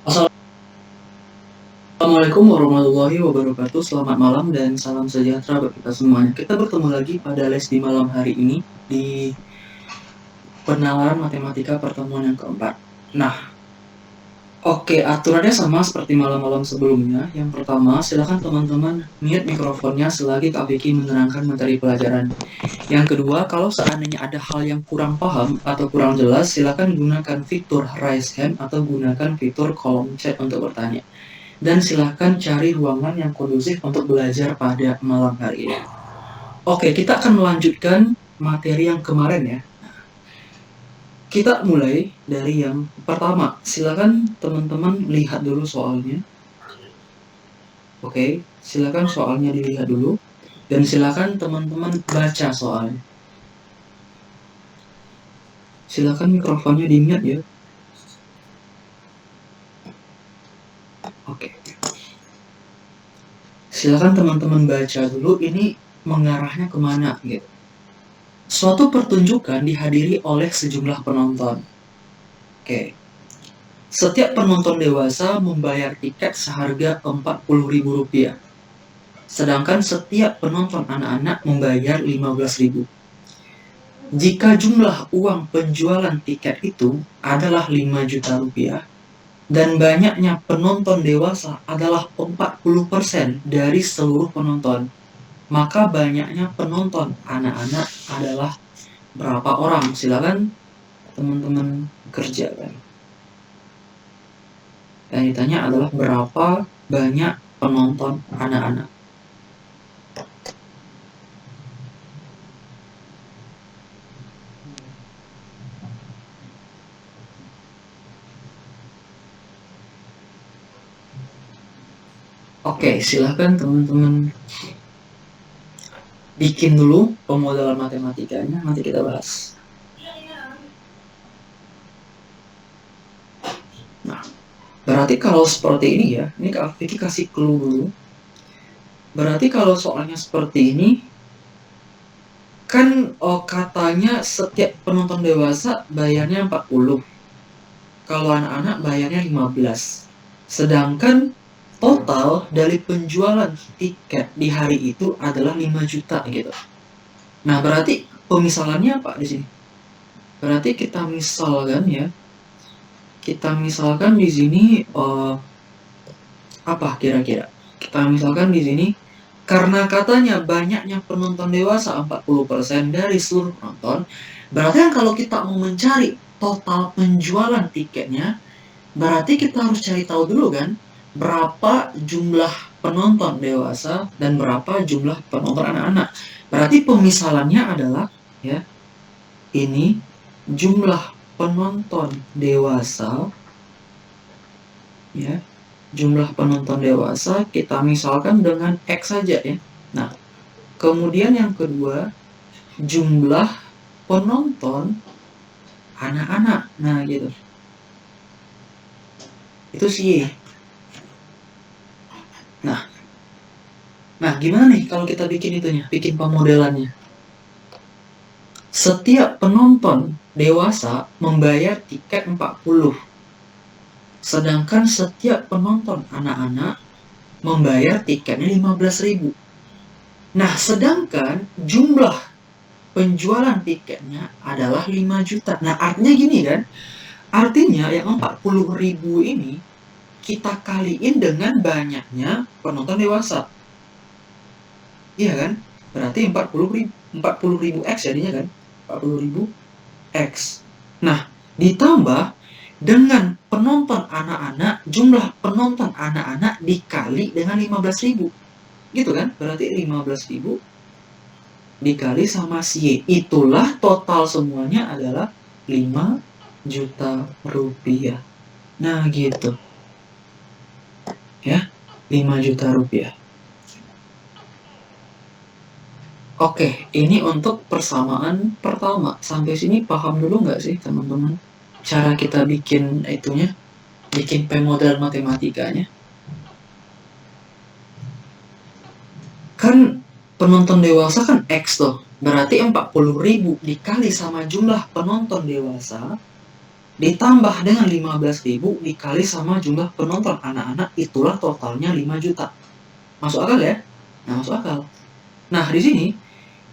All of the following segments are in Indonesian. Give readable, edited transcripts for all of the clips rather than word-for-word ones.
Assalamualaikum warahmatullahi wabarakatuh. Selamat malam dan salam sejahtera bagi kita semuanya. Kita bertemu lagi pada les di malam hari ini di penalaran matematika pertemuan yang keempat. Nah, oke, aturannya sama seperti malam-malam sebelumnya. Yang pertama, silakan teman-teman mute mikrofonnya selagi Kak Vicky menerangkan materi pelajaran. Yang kedua, kalau seandainya ada hal yang kurang paham atau kurang jelas, silakan gunakan fitur raise hand atau gunakan fitur kolom chat untuk bertanya. Dan silahkan cari ruangan yang kondusif untuk belajar pada malam hari ini. Oke, kita akan melanjutkan materi yang kemarin ya. Kita mulai dari yang pertama. Silakan teman-teman lihat dulu soalnya. Oke, silakan soalnya dilihat dulu. Dan silakan teman-teman baca soalnya. Silakan mikrofonnya di-mute ya. Oke. Silakan teman-teman baca dulu ini mengarahnya kemana gitu. Suatu pertunjukan dihadiri oleh sejumlah penonton. Oke. Setiap penonton dewasa membayar tiket seharga Rp40.000. Sedangkan setiap penonton anak-anak membayar Rp15.000. Jika jumlah uang penjualan tiket itu adalah Rp5 juta dan banyaknya penonton dewasa adalah 40% dari seluruh penonton, maka banyaknya penonton anak-anak adalah berapa orang? Silakan teman-teman kerjakan. Yang ditanya adalah berapa banyak penonton anak-anak. Oke, silahkan teman-teman bikin dulu pemodelan matematikanya, nanti kita bahas. Nah, berarti kalau seperti ini ya, ini Kak Vicky kasih clue dulu. Berarti kalau soalnya seperti ini, kan katanya setiap penonton dewasa bayarnya 40. Kalau anak-anak bayarnya 15. Sedangkan total dari penjualan tiket di hari itu adalah 5 juta gitu. Nah, berarti pemisalannya apa di sini? Berarti kita misalkan ya. Kita misalkan di sini apa kira-kira? Kita misalkan di sini karena katanya banyaknya penonton dewasa 40% dari seluruh penonton, berarti kan kalau kita mau mencari total penjualan tiketnya, berarti kita harus cari tahu dulu kan berapa jumlah penonton dewasa dan berapa jumlah penonton anak-anak. Berarti pemisalannya adalah ya, ini jumlah penonton dewasa ya, jumlah penonton dewasa kita misalkan dengan X saja ya. Nah, kemudian yang kedua jumlah penonton anak-anak. Nah, gitu. Itu sih. Nah, gimana nih kalau kita bikin itunya, bikin pemodelannya? Setiap penonton dewasa membayar tiket 40. Sedangkan setiap penonton anak-anak membayar tiketnya 15.000. Nah, sedangkan jumlah penjualan tiketnya adalah 5 juta. Nah, artinya gini kan? Artinya yang 40.000 ini kita kaliin dengan banyaknya penonton dewasa. Iya kan? Berarti 40.000 X jadinya kan? 40.000 X. Nah, ditambah dengan penonton anak-anak, jumlah penonton anak-anak dikali dengan 15.000. Gitu kan? Berarti 15.000 dikali sama si Y. Itulah total semuanya adalah 5 juta rupiah. Nah, gitu. Ya, 5 juta rupiah. Oke, ini untuk persamaan pertama. Sampai sini paham dulu nggak sih teman-teman? Cara kita bikin itunya, bikin pemodel matematikanya. Kan penonton dewasa kan X tuh. Berarti 40.000 dikali sama jumlah penonton dewasa ditambah dengan 15.000 dikali sama jumlah penonton anak-anak, itulah totalnya 5 juta. Masuk akal ya? Nah, masuk akal. Nah, di sini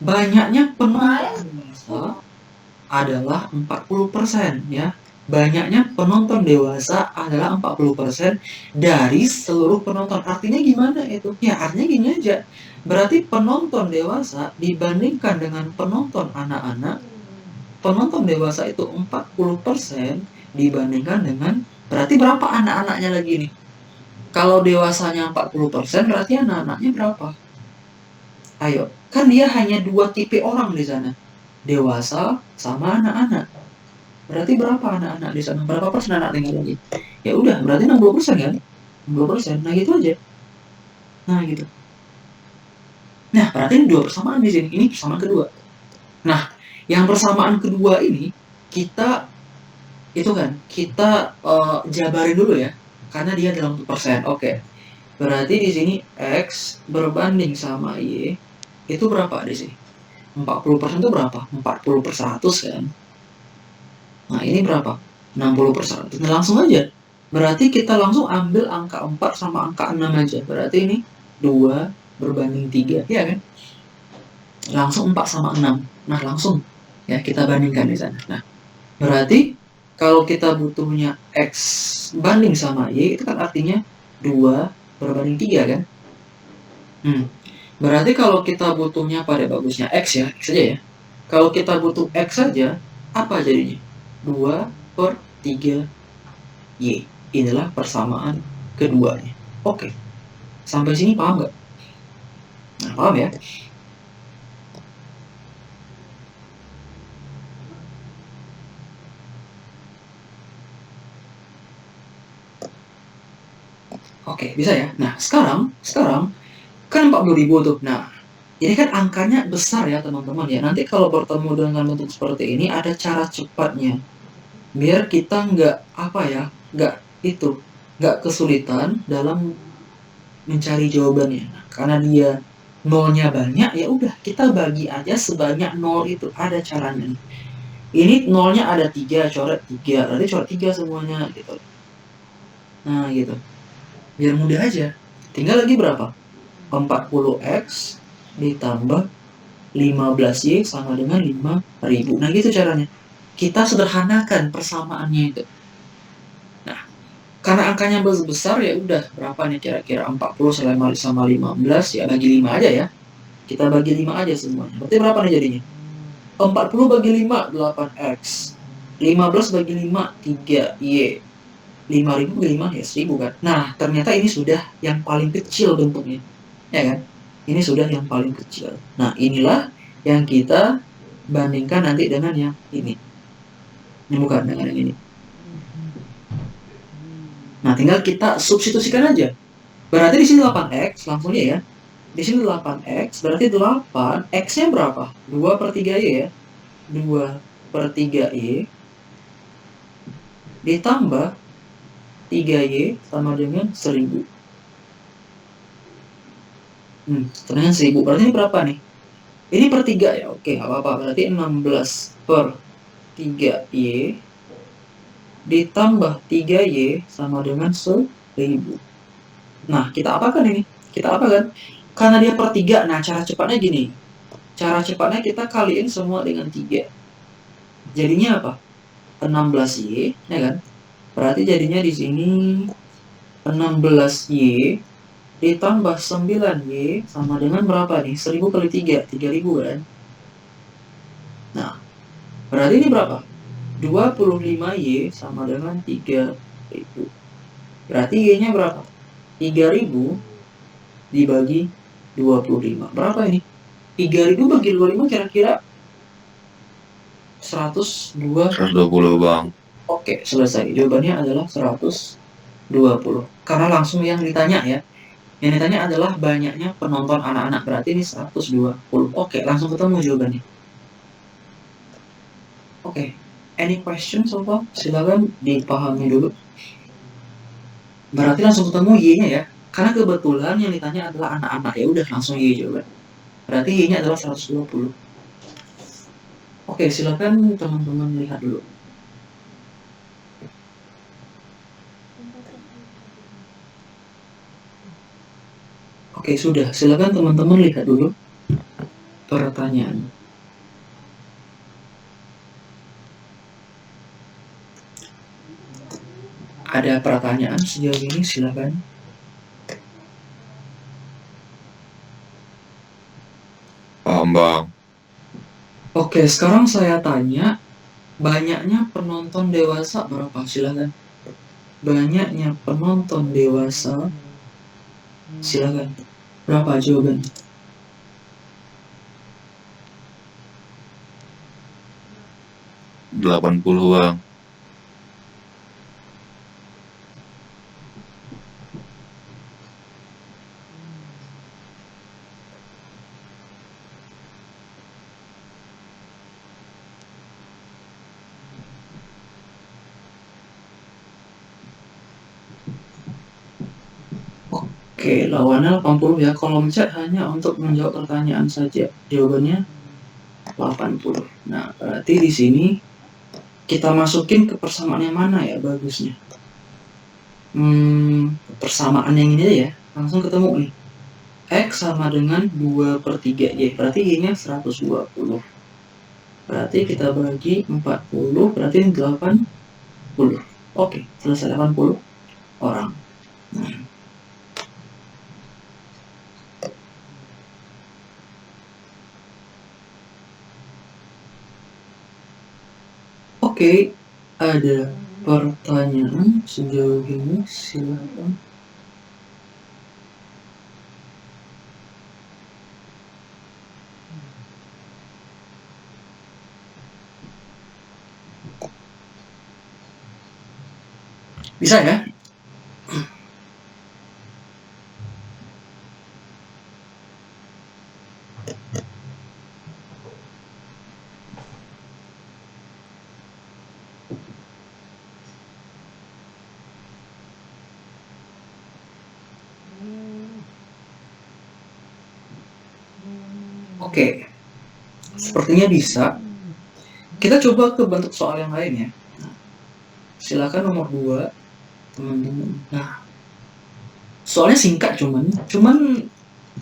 banyaknya penonton dewasa adalah 40% ya. Banyaknya penonton dewasa adalah 40% dari seluruh penonton. Artinya gimana itu? Ya, artinya gini aja. Berarti penonton dewasa dibandingkan dengan penonton anak-anak, penonton dewasa itu 40% dibandingkan dengan, berarti berapa anak-anaknya lagi nih? Kalau dewasanya 40%, berarti anak-anaknya berapa? Ayo, kan dia hanya 2 tipe orang di sana. Dewasa sama anak-anak. Berarti berapa anak-anak di sana? Berapa persen anak tinggal lagi? Ya udah, berarti 60% kan? 60%. Nah, gitu aja. Nah, gitu. Nah, berarti ini 2 persamaan di sini. Ini persamaan kedua. Nah, yang persamaan kedua ini kita itu kan kita jabarin dulu ya, karena dia dalam persen. Oke, berarti di sini X berbanding sama Y itu berapa di sini? 40% itu berapa? 40 per 100 kan. Nah, ini berapa? 60 per 100. Nah, langsung aja, berarti kita langsung ambil angka 4 sama angka 6 aja. Berarti ini 2 berbanding 3, ya kan? Langsung 4 sama 6. Nah, langsung ya kita bandingkan di sana. Nah, berarti kalau kita butuhnya X banding sama Y, itu kan artinya 2 berbanding 3 kan? Berarti kalau kita butuhnya pada bagusnya X ya, X aja ya. Kalau kita butuh X saja, apa jadinya? 2 per 3 Y. Inilah persamaan keduanya. Oke. Sampai sini paham nggak? Nah, paham ya? Oke, bisa ya. Nah, sekarang kan 40.000 tuh. Nah, ini kan angkanya besar ya teman-teman ya. Nanti kalau bertemu dengan bentuk seperti ini ada cara cepatnya. Biar kita nggak kesulitan dalam mencari jawabannya. Nah, karena dia nolnya banyak, ya udah kita bagi aja sebanyak nol itu. Ada caranya. Ini nolnya ada 3, coret 3. Berarti coret 3 semuanya gitu. Nah, gitu. Biar mudah aja. Tinggal lagi berapa? 40x ditambah 15y sama dengan 5.000. Nah, gitu caranya. Kita sederhanakan persamaannya itu. Nah, karena angkanya besar ya udah, berapa nih kira-kira? 40 sama 15 ya bagi 5 aja ya. Kita bagi 5 aja semuanya. Berarti berapa nih jadinya? 40 bagi 5 8x. 15 bagi 5 3y. 5.000 bagi 5 ya 1.000 kan. Nah, ternyata ini sudah yang paling kecil bentuknya. Ya kan? Ini sudah yang paling kecil. Nah, inilah yang kita bandingkan nanti dengan yang ini. Ini bukan dengan yang ini. Nah, tinggal kita substitusikan aja. Berarti di sini 8x, langsung aja ya. Di sini 8x, berarti 8, x-nya berapa? 2 per 3y ya. 2 per 3y ditambah 3y sama dengan 1.000. Dengan 1.000. Berarti ini berapa nih? Ini per 3 ya. Oke, nggak apa-apa. Berarti 16 per 3y ditambah 3y sama dengan 1.000. Nah, kita apakan ini? Kita apakan? Karena dia per 3, nah cara cepatnya gini. Cara cepatnya kita kaliin semua dengan 3. Jadinya apa? 16y, ya kan? Berarti jadinya di sini 16y ditambah 9y sama dengan berapa nih? 1.000 kali 3, 3.000 kan? Nah, berarti ini berapa? 25y sama dengan 3.000. Berarti y-nya berapa? 3.000 dibagi 25. Berapa ini? 3.000 bagi 25 kira-kira 120 Bang. Oke, selesai. Jawabannya adalah 120. Karena langsung yang ditanya ya. Yang ditanya adalah banyaknya penonton anak-anak. Berarti ini 120. Oke, langsung ketemu jawabannya. Oke. Any question so far? Silakan dipahami dulu. Berarti langsung ketemu Y-nya ya. Karena kebetulan yang ditanya adalah anak-anak. Ya udah langsung Y jawaban. Berarti Y-nya adalah 120. Oke, silakan teman-teman lihat dulu. Oke, sudah. Silakan teman-teman lihat dulu pertanyaan. Ada pertanyaan sejauh ini, silakan. Bang. Oke, sekarang saya tanya, banyaknya penonton dewasa berapa? Silakan. Banyaknya penonton dewasa, silakan. Berapa jawabannya? 80, Bang. Oke, lawannya 80 ya. Kolom chat hanya untuk menjawab pertanyaan saja. Jawabannya 80. Nah, berarti di sini kita masukin ke persamaan yang mana ya bagusnya? Persamaan yang ini aja ya. Langsung ketemu nih. X sama dengan 2/3Y. Berarti Y-nya 120. Berarti kita bagi 40, berarti 80. Oke, selesai 80 orang. Oke, ada pertanyaan sejauh ini, silakan. Bisa ya? Oke, sepertinya bisa. Kita coba ke bentuk soal yang lain ya. Silakan nomor 2, teman-teman. Nah, soalnya singkat cuman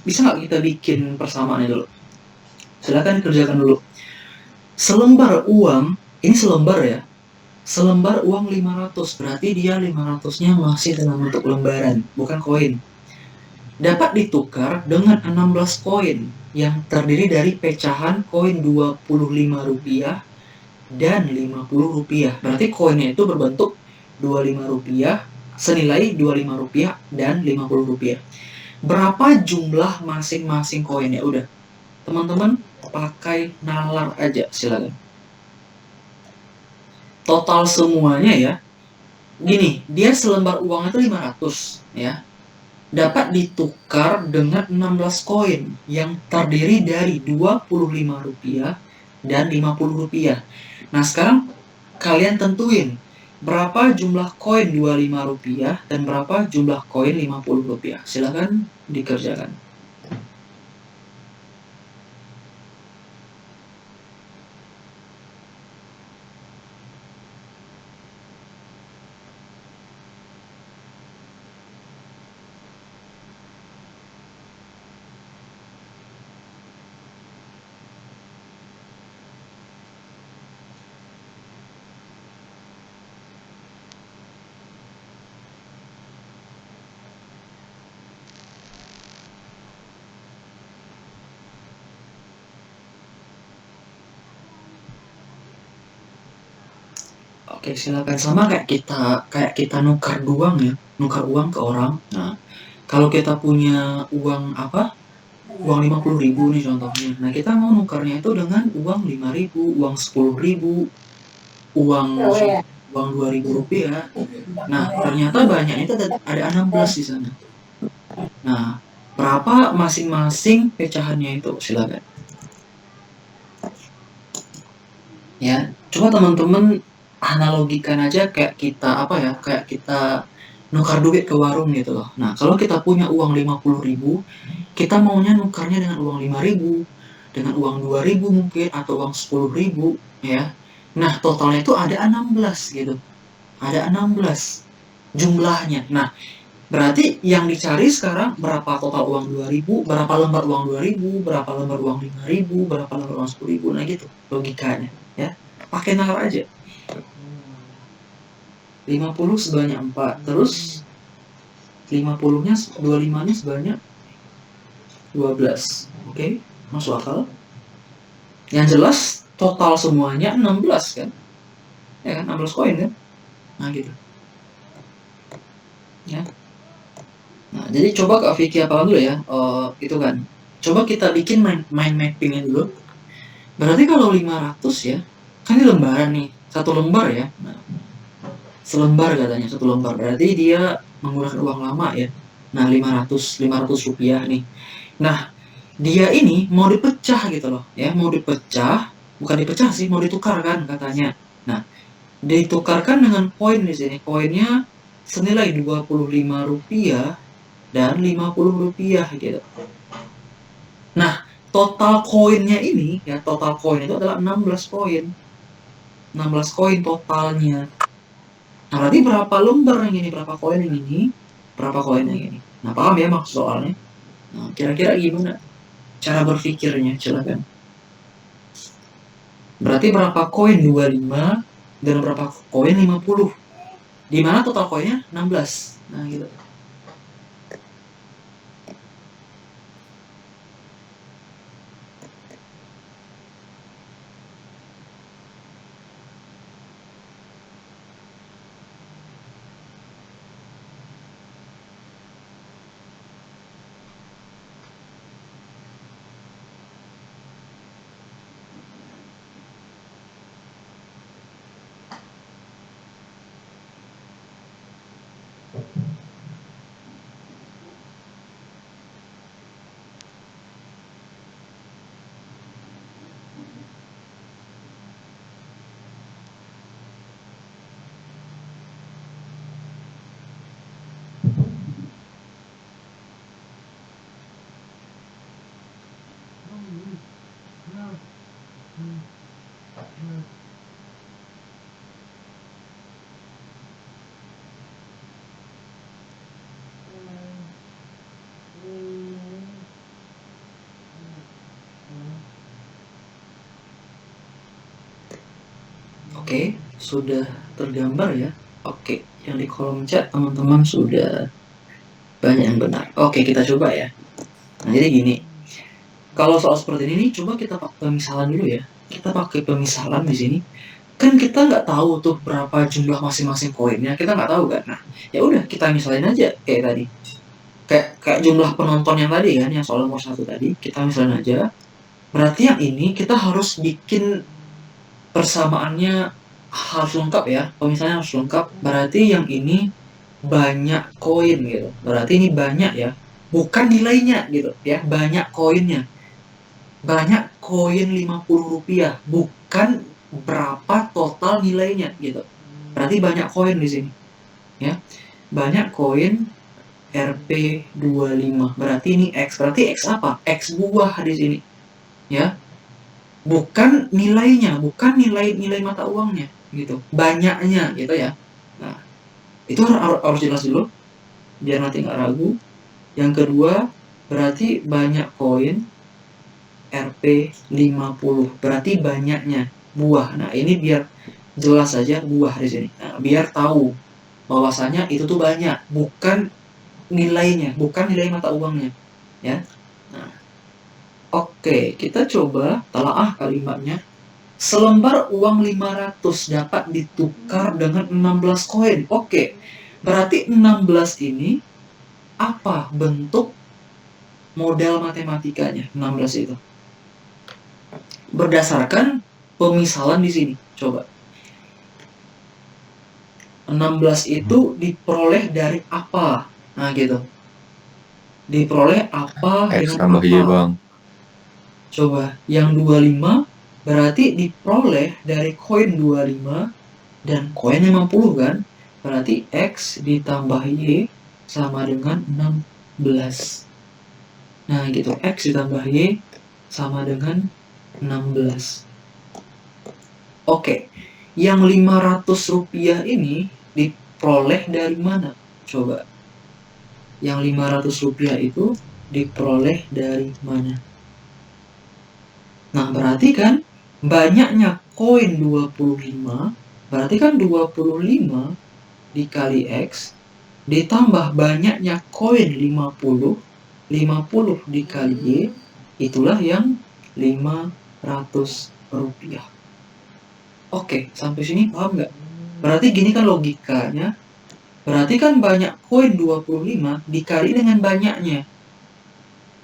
bisa nggak kita bikin persamaannya dulu? Silakan kerjakan dulu. Selembar uang, ini selembar ya. Selembar uang 500, berarti dia 500-nya masih dalam bentuk lembaran, bukan koin. Dapat ditukar dengan 16 koin yang terdiri dari pecahan koin Rp25 dan Rp50. Berarti koinnya itu berbentuk Rp25, senilai Rp25 dan Rp50. Berapa jumlah masing-masing koinnya? Udah, teman-teman pakai nalar aja, silakan. Total semuanya ya. Gini, dia selembar uang itu 500 ya. Dapat ditukar dengan 16 koin yang terdiri dari Rp25 dan Rp50. Nah, sekarang kalian tentuin berapa jumlah koin Rp25 dan berapa jumlah koin Rp50. Silakan dikerjakan. Oke, silakan. Sama kayak kita nukar uang ya, nukar uang ke orang. Nah, kalau kita punya uang uang 50.000 nih contohnya. Nah, kita mau nukarnya itu dengan uang 5.000, uang 10.000, uang Rp2.000. Nah, ternyata banyaknya itu ada 16 di sana. Nah, berapa masing-masing pecahannya itu? Silakan. Ya, coba teman-teman analogikan aja kayak kita kayak kita nukar duit ke warung gitu loh. Nah, kalau kita punya uang 50.000, kita maunya nukarnya dengan uang 5.000, dengan uang 2.000 mungkin, atau uang 10.000 ya. Nah, totalnya itu ada 16 gitu. Ada 16 jumlahnya. Nah, Berarti yang dicari sekarang berapa total uang 2.000, berapa lembar uang 2.000, berapa lembar uang 5.000, berapa lembar uang 10.000. Nah gitu logikanya ya. Pakai nalar aja. 50 sebanyak 4. Terus 50-nya 25-nya sebanyak 12. Oke, masuk akal. Yang jelas total semuanya 16 kan? Ya kan, 16 koin kan? Nah gitu. Ya. Nah, jadi coba Kak Vicky apakan dulu ya. Itu kan. Coba kita bikin mind mappingnya dulu. Berarti kalau 500 ya, kan ini lembaran nih. Satu lembar ya. Nah, selembar katanya, satu lembar. Berarti dia menggunakan uang lama ya. Nah, 500 rupiah nih. Nah, dia ini mau dipecah gitu loh. Ya, mau dipecah. Bukan dipecah sih, mau ditukarkan katanya. Nah, ditukarkan dengan koin di sini. Koinnya senilai 25 rupiah dan 50 rupiah gitu. Nah, total koinnya ini ya, total koin itu adalah 16 koin. 16 koin totalnya. Nah, berarti berapa lembar yang ini, berapa koin yang ini, berapa koin yang ini. Nah, paham ya maksud soalnya? Nah, kira-kira gimana cara berpikirnya? Silakan. Berarti berapa koin 25 dan berapa koin 50? Di mana total koinnya 16. Nah, gitu. Oke, sudah tergambar ya. Oke, yang di kolom chat teman-teman sudah banyak yang benar. Oke, kita coba ya. Nah, jadi gini. Kalau soal seperti ini, coba kita pakai pemisalan dulu ya. Kita pakai pemisalan di sini. Kan kita nggak tahu tuh berapa jumlah masing-masing koinnya. Kita nggak tahu kan. Nah, ya udah kita misalin aja kayak tadi. Kayak jumlah penonton yang tadi kan, yang soal nomor 1 tadi. Kita misalin aja. Berarti yang ini kita harus bikin persamaannya harus lengkap ya. Pemisalannya harus lengkap. Berarti yang ini banyak koin gitu. Berarti ini banyak ya. Bukan nilainya gitu ya. Banyak koinnya. Banyak koin 50 rupiah, bukan berapa total nilainya gitu. Berarti banyak koin di sini. Ya. Banyak koin Rp25. Berarti ini X. Berarti X apa? X buah di sini. Ya. Bukan nilainya, bukan nilai mata uangnya gitu. Banyaknya gitu ya. Nah, itu harus jelas dulu biar nanti nggak ragu. Yang kedua, berarti banyak koin Rp50. Berarti banyaknya buah. Nah, ini biar jelas saja buah di sini. Nah, biar tahu bahwasanya itu tuh banyak, bukan nilainya, bukan nilai mata uangnya, ya. Nah, oke, kita coba telaah kalimatnya. Selembar uang 500 dapat ditukar dengan 16 koin. Oke. Berarti 16 ini apa bentuk model matematikanya? 16 itu. Berdasarkan pemisalan di sini. Coba. 16 itu diperoleh dari apa? Nah, gitu. Diperoleh apa X dengan tambah apa? Y, Bang. Coba. Yang 25 berarti diperoleh dari koin 25 dan koin 50 kan? Berarti X ditambah Y sama dengan 16. Nah, gitu. X ditambah Y sama dengan 16. Oke, yang 500 rupiah ini diperoleh dari mana? Coba. Yang 500 rupiah itu diperoleh dari mana? Nah, berarti kan banyaknya koin 25, berarti kan 25 dikali X, ditambah banyaknya koin 50, 50 dikali Y, itulah yang 500 rupiah. Oke, sampai sini paham nggak? Berarti gini kan logikanya, berarti kan banyak koin 25 dikali dengan banyaknya,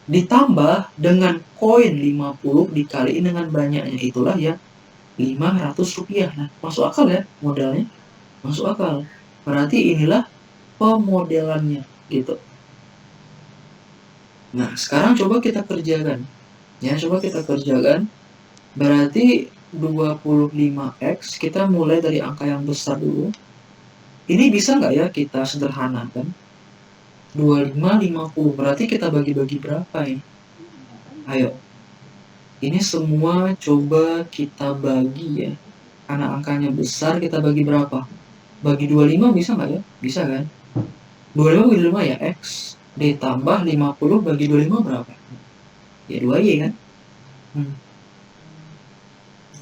ditambah dengan koin 50 dikali dengan banyaknya, itulah yang 500 rupiah. Nah, masuk akal ya modalnya? Masuk akal. Berarti inilah pemodelannya gitu. Nah, sekarang coba kita kerjakan. Ya, coba kita kerjakan. Berarti 25X, kita mulai dari angka yang besar dulu. Ini bisa nggak ya kita sederhanakan? 25, 50. Berarti kita bagi-bagi berapa ini? Ayo. Ini semua coba kita bagi ya. Karena angkanya besar, kita bagi berapa? Bagi 25 bisa nggak ya? Bisa kan? 25 bagi 25 ya X. Ditambah 50 bagi 25 berapa? Ya 2Y kan?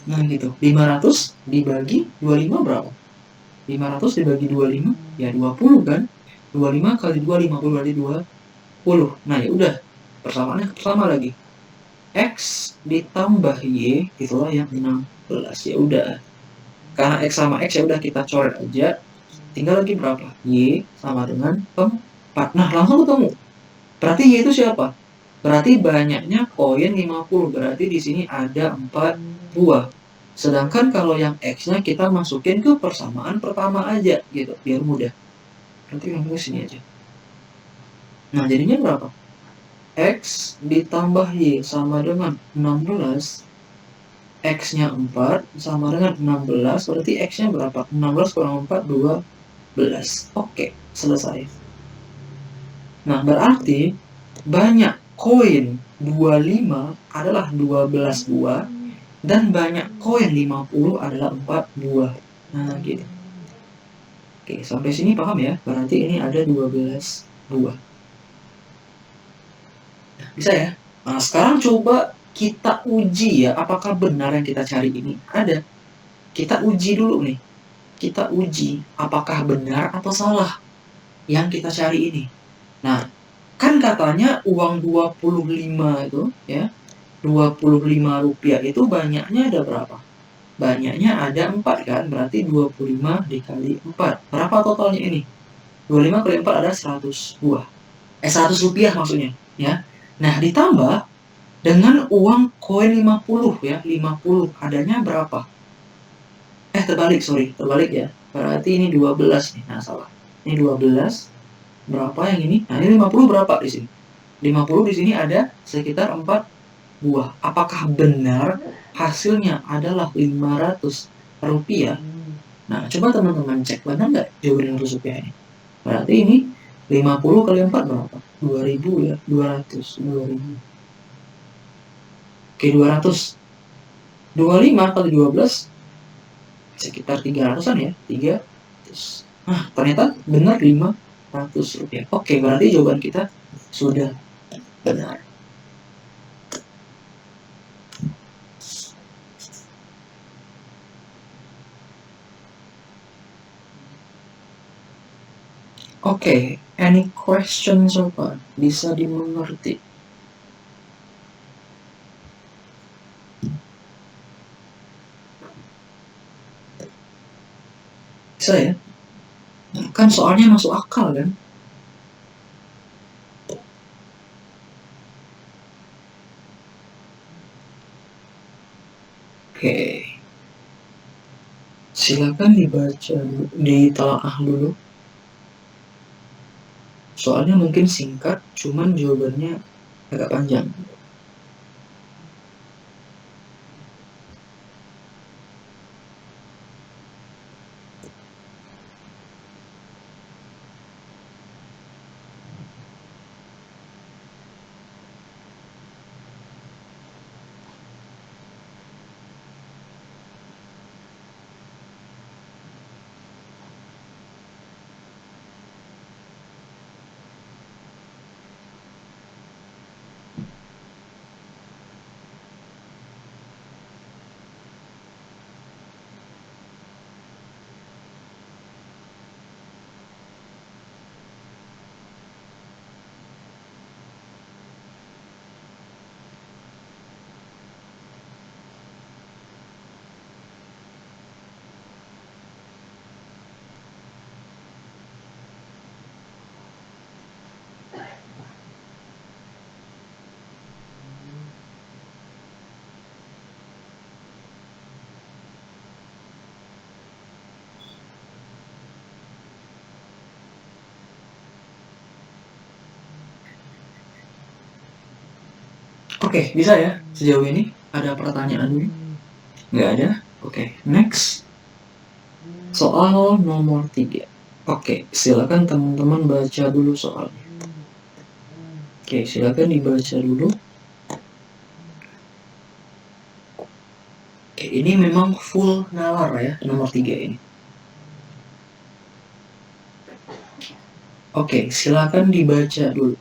Nah gitu. 500 dibagi 25 berapa? 500 dibagi 25 ya 20 kan? 25 kali 2, 50 kali 20. Nah ya udah. Persamaannya sama lagi. X ditambah Y itulah yang 16. Ya udah. Karena X sama X ya udah kita coret aja. Tinggal lagi berapa? Y sama dengan 4. Nah, langsung ketemu. Berarti Y itu siapa? Berarti banyaknya koin 50. Berarti di sini ada 4 buah. Sedangkan kalau yang X-nya kita masukin ke persamaan pertama aja gitu, biar mudah. Berarti langsung ke sini aja. Nah, jadinya berapa? X ditambah Y sama dengan 16. X-nya 4 sama dengan 16. Berarti X-nya berapa? 16 kurang 4, 12. Oke, selesai. Nah, berarti banyak koin 25 adalah 12 buah dan banyak koin 50 adalah 4 buah. Nah, gitu. Oke, sampai sini paham ya? Berarti ini ada 12 buah. Nah, bisa ya? Nah, sekarang coba kita uji ya, apakah benar yang kita cari ini ada. Kita uji dulu nih. Kita uji apakah benar atau salah yang kita cari ini. Nah, kan katanya uang 25 itu ya, 25 rupiah itu banyaknya ada berapa? Banyaknya ada 4 kan, berarti 25 dikali 4. Berapa totalnya ini? 25 kali 4 ada 100 buah. 100 rupiah maksudnya ya. Nah, ditambah dengan uang koin 50 ya, 50 adanya berapa? Terbalik ya. Berarti ini 12 nih. Nah, salah. Ini 12. Berapa yang ini? Nah, ini 50 berapa di sini? 50 di sini ada sekitar 4 buah. Apakah benar hasilnya adalah 500 rupiah? Nah, coba teman-teman cek benar nggak jawaban 500 rupiah ini? Berarti ini 50 kali 4 berapa? 2000 ya, 200, 2000. Oke, 200. 25 kali 12 sekitar 300-an ya, 300. Nah, ternyata benar 500 rupiah. Oke, berarti jawaban kita sudah benar. Oke, any question so far? Bisa dimengerti? Bisa ya? Kan soalnya masuk akal kan? Oke. Silakan dibaca, ditelaah dulu. Soalnya mungkin singkat, cuman jawabannya agak panjang. Oke, bisa ya? Sejauh ini ada pertanyaan dulu? Nggak ada? Oke, next. Soal nomor 3. Oke, silakan teman-teman baca dulu soalnya. Oke, silakan dibaca dulu. Oke, ini memang full nalar ya, nomor 3 ini. Oke, silakan dibaca dulu.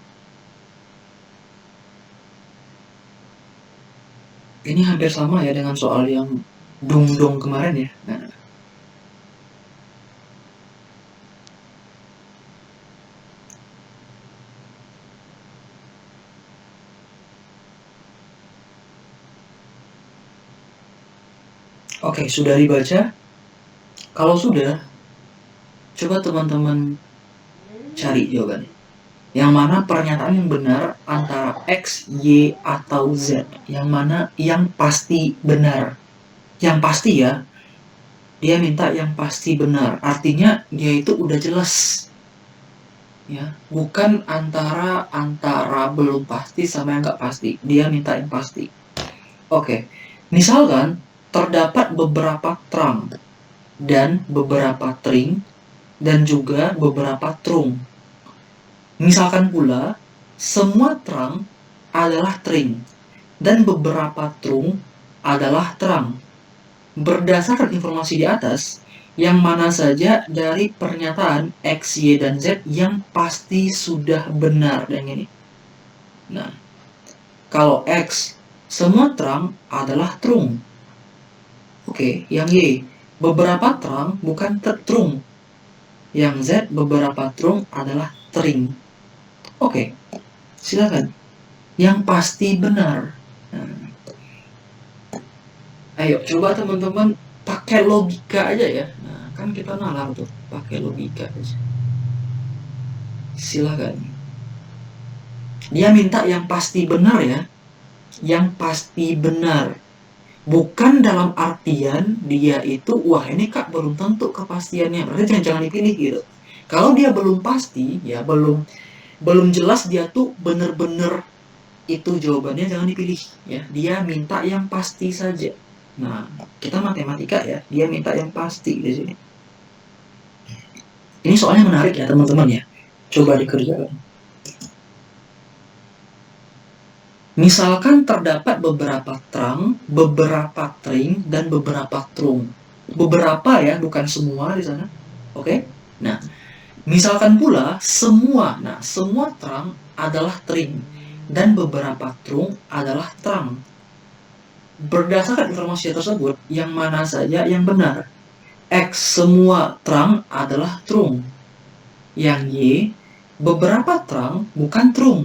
Ini hampir sama ya dengan soal yang dung-dung kemarin ya. Nah, oke, sudah dibaca? Kalau sudah, coba teman-teman cari jawabannya. Yang mana pernyataan yang benar antara X, Y, atau Z. Yang mana yang pasti benar. Yang pasti ya, dia minta yang pasti benar. Artinya dia itu udah jelas. Ya, bukan antara belum pasti sama yang nggak pasti. Dia minta yang pasti. Oke, misalkan terdapat beberapa terang dan beberapa tring dan juga beberapa trung. Misalkan pula semua terang adalah tring dan beberapa trung adalah terang. Berdasarkan informasi di atas, yang mana saja dari pernyataan X, Y, dan Z yang pasti sudah benar dan ini. Nah, kalau X, semua terang adalah trung. Oke, yang Y, beberapa terang bukan trung. Yang Z, beberapa trung adalah tring. Oke, silakan. Yang pasti benar. Nah, ayo, coba teman-teman pakai logika aja ya. Nah, kan kita nalar tuh, pakai logika aja. Silakan. Dia minta yang pasti benar ya. Yang pasti benar. Bukan dalam artian dia itu, wah ini kak belum tentu kepastiannya. Berarti jangan dipilih gitu. Kalau dia belum pasti, ya belum jelas dia tuh bener-bener itu jawabannya, jangan dipilih ya. Dia minta yang pasti saja. Nah, kita matematika ya, dia minta yang pasti di sini. Ini soalnya menarik ya teman-teman ya. Coba dikerjakan. Misalkan terdapat beberapa terang, beberapa tring, dan beberapa trung. Beberapa ya, bukan semua di sana. Oke? Nah, misalkan pula semua. Nah, semua terang adalah tring dan beberapa trung adalah terang. Berdasarkan informasi tersebut, yang mana saja yang benar? X, semua terang adalah trung. Yang Y, beberapa terang bukan trung.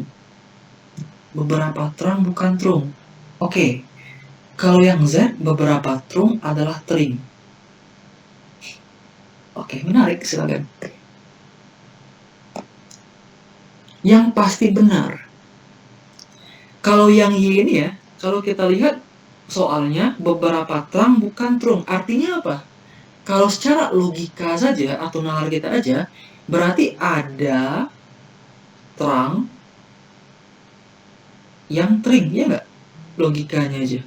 Beberapa terang bukan trung. Oke, kalau yang Z, beberapa trung adalah tring. Oke, menarik, silakan. Yang pasti benar. Kalau yang Y ini ya, kalau kita lihat soalnya beberapa terang bukan trung. Artinya apa? Kalau secara logika saja atau nalar kita aja, berarti ada terang yang tring, ya nggak? Logikanya aja.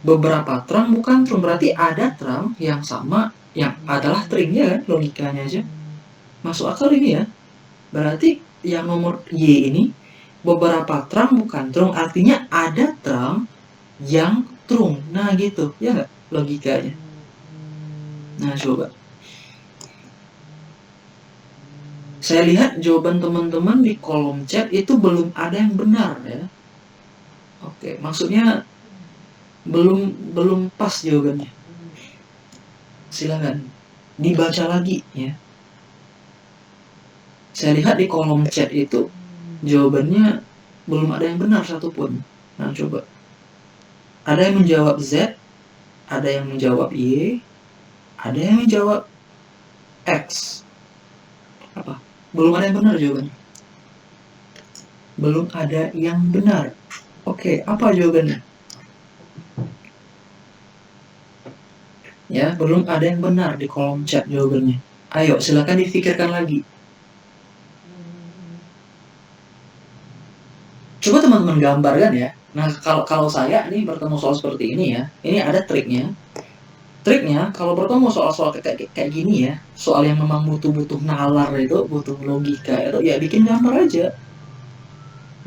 Beberapa terang bukan trung, berarti ada terang yang sama yang adalah tring, ya kan? Logikanya aja. Masuk akal ini ya. Berarti yang nomor Y ini beberapa terang bukan trung, artinya ada terang yang trung. Nah gitu, ya nggak logikanya? Nah coba. Saya lihat jawaban teman-teman di kolom chat itu belum ada yang benar ya. Oke, maksudnya belum pas jawabannya. Silakan dibaca lagi ya. Saya lihat di kolom chat itu jawabannya belum ada yang benar satupun. Nah coba. Ada yang menjawab Z, ada yang menjawab Y, ada yang menjawab X. Apa? Belum ada yang benar jawabannya. Belum ada yang benar. Oke, apa jawabannya? Ya, belum ada yang benar di kolom chat jawabannya. Ayo, silakan dipikirkan lagi. Coba teman-teman gambarkan ya. Nah, kalau saya nih bertemu soal seperti ini ya, ini ada triknya. Triknya kalau bertemu soal-soal kayak gini ya, soal yang memang butuh nalar itu, butuh logika itu, ya bikin gambar aja.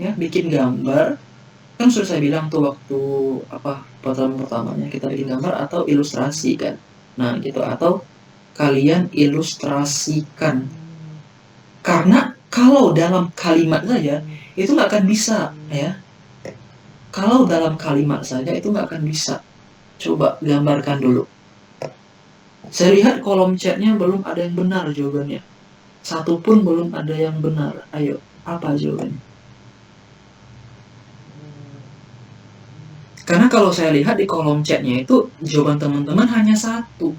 Ya, bikin gambar. Kan sudah saya bilang tuh waktu pertamanya kita bikin gambar atau ilustrasi kan. Nah, gitu, atau kalian ilustrasikan. Karena kalau dalam kalimat saja itu nggak akan bisa ya. Kalau dalam kalimat saja itu nggak akan bisa. Coba gambarkan dulu. Saya lihat kolom chatnya belum ada yang benar jawabannya. Satu pun belum ada yang benar. Ayo, apa jawabannya? Karena kalau saya lihat di kolom chatnya itu jawaban teman-teman hanya satu.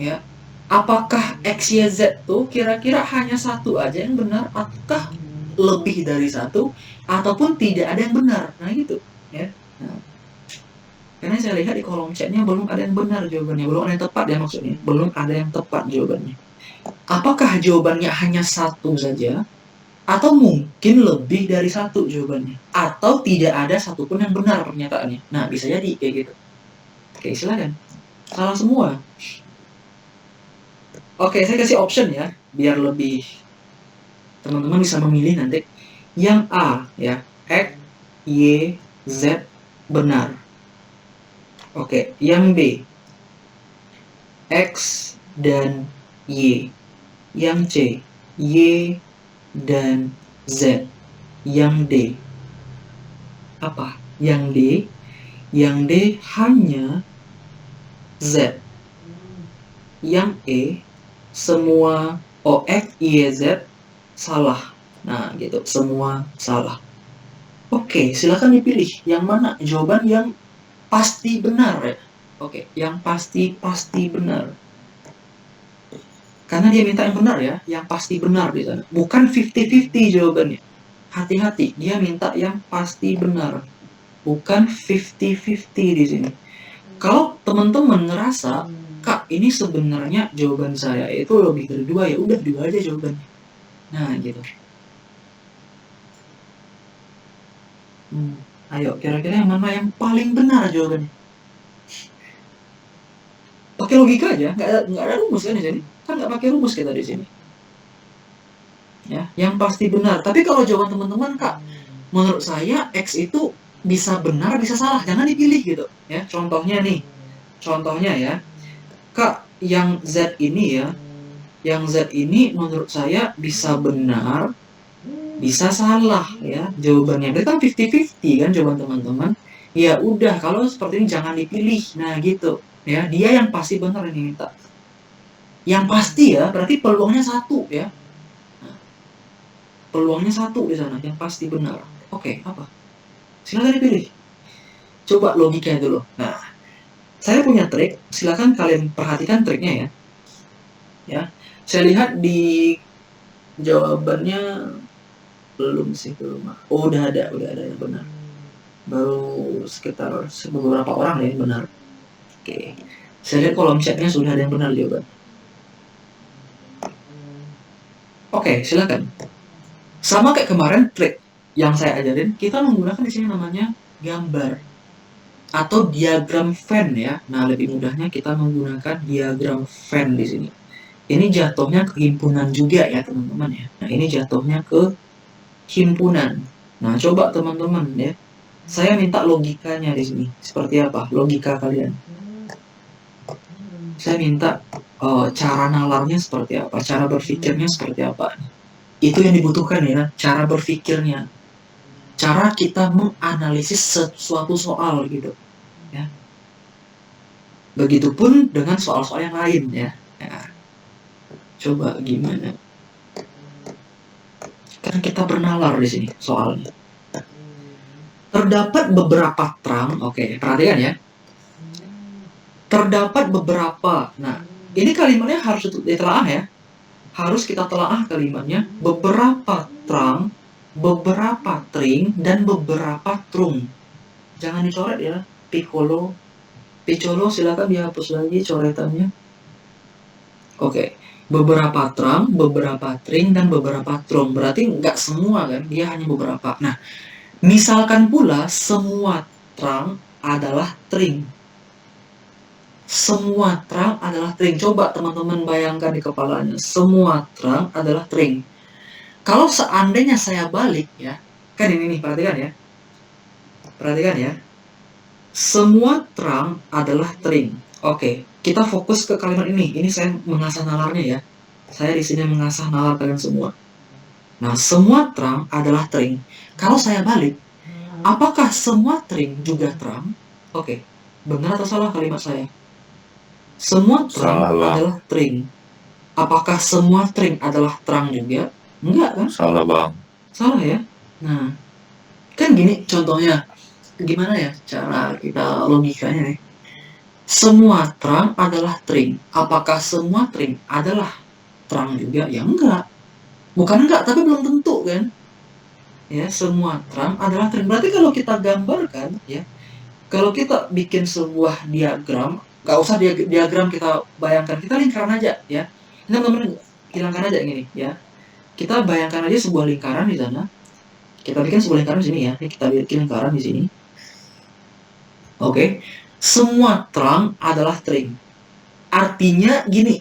Ya. Apakah X, Y, Z tuh kira-kira hanya satu aja yang benar, ataukah lebih dari satu, ataupun tidak ada yang benar? Nah gitu ya. Nah, karena saya lihat di kolom chatnya belum ada yang benar jawabannya, belum ada yang tepat ya maksudnya, belum ada yang tepat jawabannya. Apakah jawabannya hanya satu saja, atau mungkin lebih dari satu jawabannya, atau tidak ada satupun yang benar pernyataannya? Nah bisa jadi kayak gitu. Oke, silakan. Salah semua. Oke, saya kasih option ya, biar lebih teman-teman bisa memilih nanti. Yang A ya, X, Y, Z benar. Oke, yang B, X dan Y. Yang C, Y dan Z. Yang D, apa? Yang D, yang D hanya Z. Yang E, semua X, Y, Z salah. Nah, gitu, semua salah. Oke, silakan dipilih yang mana jawaban yang pasti benar ya. Oke, yang pasti benar. Karena dia minta yang benar ya, yang pasti benar di sana. Bukan 50-50 jawabannya. Hati-hati, dia minta yang pasti benar. Bukan 50-50 di sini. Kalau teman-teman ngerasa, Kak, ini sebenarnya jawaban saya itu lebih dari 2, ya udah 2 aja jawabannya. Nah, gitu. Ayo, kira-kira yang mana yang paling benar jawabannya? Pakai logika aja, nggak ada rumus kan di sini. Kan nggak pakai rumus kita di sini. Ya, yang pasti benar. Tapi kalau jawaban teman-teman, Kak, menurut saya X itu bisa benar, bisa salah. Jangan dipilih gitu. Ya, contohnya nih. Contohnya ya, Kak, yang Z ini ya, yang Z ini menurut saya bisa benar, bisa salah ya jawabannya. Berarti kan 50-50 kan jawaban teman-teman. Ya udah, kalau seperti ini jangan dipilih. Nah gitu ya, dia yang pasti benar ini minta. Yang pasti ya, berarti peluangnya 1 ya. Nah, peluangnya 1 di sana, yang pasti benar. Oke, apa? Silakan dipilih. Coba logikanya dulu. Nah, saya punya trik, silakan kalian perhatikan triknya ya. Ya, saya lihat di jawabannya belum sih, belum. Oh, udah ada yang benar. Baru sekitar beberapa orang yang benar. Oke, saya lihat kolom chatnya sudah ada yang benar jawaban. Oke, silakan. Sama kayak kemarin trik yang saya ajarin, kita menggunakan di sini namanya gambar atau diagram Venn ya. Nah, lebih mudahnya kita menggunakan diagram Venn di sini. Ini jatuhnya ke himpunan juga ya teman-teman ya. Nah, ini jatuhnya ke himpunan. Nah, coba teman-teman ya. Saya minta logikanya di sini. Seperti apa logika kalian? Saya minta cara nalarnya seperti apa, cara berpikirnya seperti apa. Itu yang dibutuhkan ya, cara berpikirnya. Cara kita menganalisis sesuatu soal gitu. Ya. Begitupun dengan soal-soal yang lain ya. Coba gimana? Kan kita bernalar di sini soalnya. Terdapat beberapa terang, oke, perhatikan ya. Terdapat beberapa. Nah, ini kalimatnya harus ditelaah ya. Harus kita telaah kalimatnya. Beberapa terang, beberapa tring, dan beberapa trung. Jangan dicoret ya. Piccolo silakan dihapus lagi coretannya. Oke. Beberapa terang, beberapa tring, dan beberapa trung. Berarti nggak semua kan, dia hanya beberapa. Nah, Misalkan pula semua terang adalah terang. Semua terang adalah terang. Coba teman-teman bayangkan di kepalanya. Semua terang adalah terang. Kalau seandainya saya balik ya, kan ini nih, perhatikan ya. Perhatikan ya. Semua terang adalah terang. Oke, kita fokus ke kalimat ini. Ini saya mengasah nalarnya ya. Saya di sini mengasah nalar kalian semua. Nah, semua terang adalah terang. Kalau saya balik, apakah semua terang juga terang? Oke, benar atau salah kalimat saya? Semua terang Salah, Bang. adalah terang. Apakah semua terang adalah terang juga? Enggak kan? Salah, Bang. Salah ya. Nah, kan gini contohnya. Gimana ya cara kita logikanya nih? Semua terang adalah terang. Apakah semua terang adalah terang juga? Ya enggak. Bukan enggak, tapi belum tentu kan? Ya, semua terang adalah terang. Berarti kalau kita gambarkan ya, kalau kita bikin sebuah diagram, nggak usah diagram kita bayangkan, kita lingkaran aja ya. Ini teman-teman hilangkan aja gini ya. Kita bayangkan aja sebuah lingkaran di sana. Kita bikin sebuah lingkaran di sini ya. Kita bikin lingkaran di sini. Oke. Semua terang adalah terang. Artinya gini.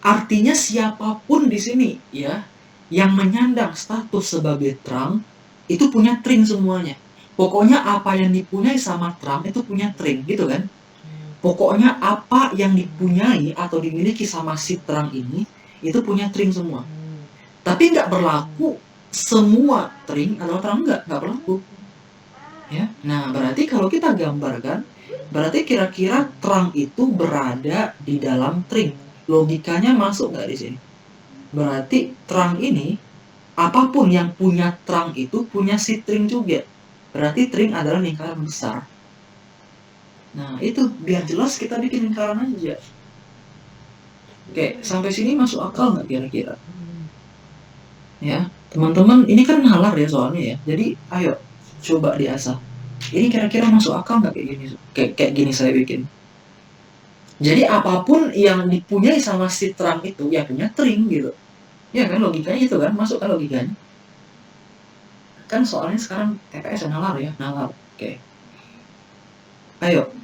Artinya siapapun di sini ya yang menyandang status sebagai terang itu punya terang semuanya. Pokoknya apa yang dipunyai sama terang itu punya terang gitu kan. Pokoknya apa yang dipunyai atau dimiliki sama si terang ini itu punya terang semua. Tapi nggak berlaku semua terang adalah terang, nggak berlaku. Ya, nah berarti kalau kita gambarkan, berarti kira-kira terang itu berada di dalam terang. Logikanya masuk nggak di sini? Berarti terang ini, apapun yang punya terang itu punya si terang juga. Berarti terang adalah lingkaran besar. Nah itu biar jelas kita bikin lingkaran aja. Oke, sampai sini masuk akal nggak kira-kira? Ya, teman-teman, ini kan nalar ya soalnya ya. Jadi ayo coba diasah. Ini kira-kira masuk akal nggak kayak gini? Kayak gini saya bikin. Jadi apapun yang dipunyai sama si terang itu ya punya terang gitu. Ya kan logikanya itu kan, masuk kan logikanya. Kan soalnya sekarang TPS nalar ya, nalar. Oke. Ayo.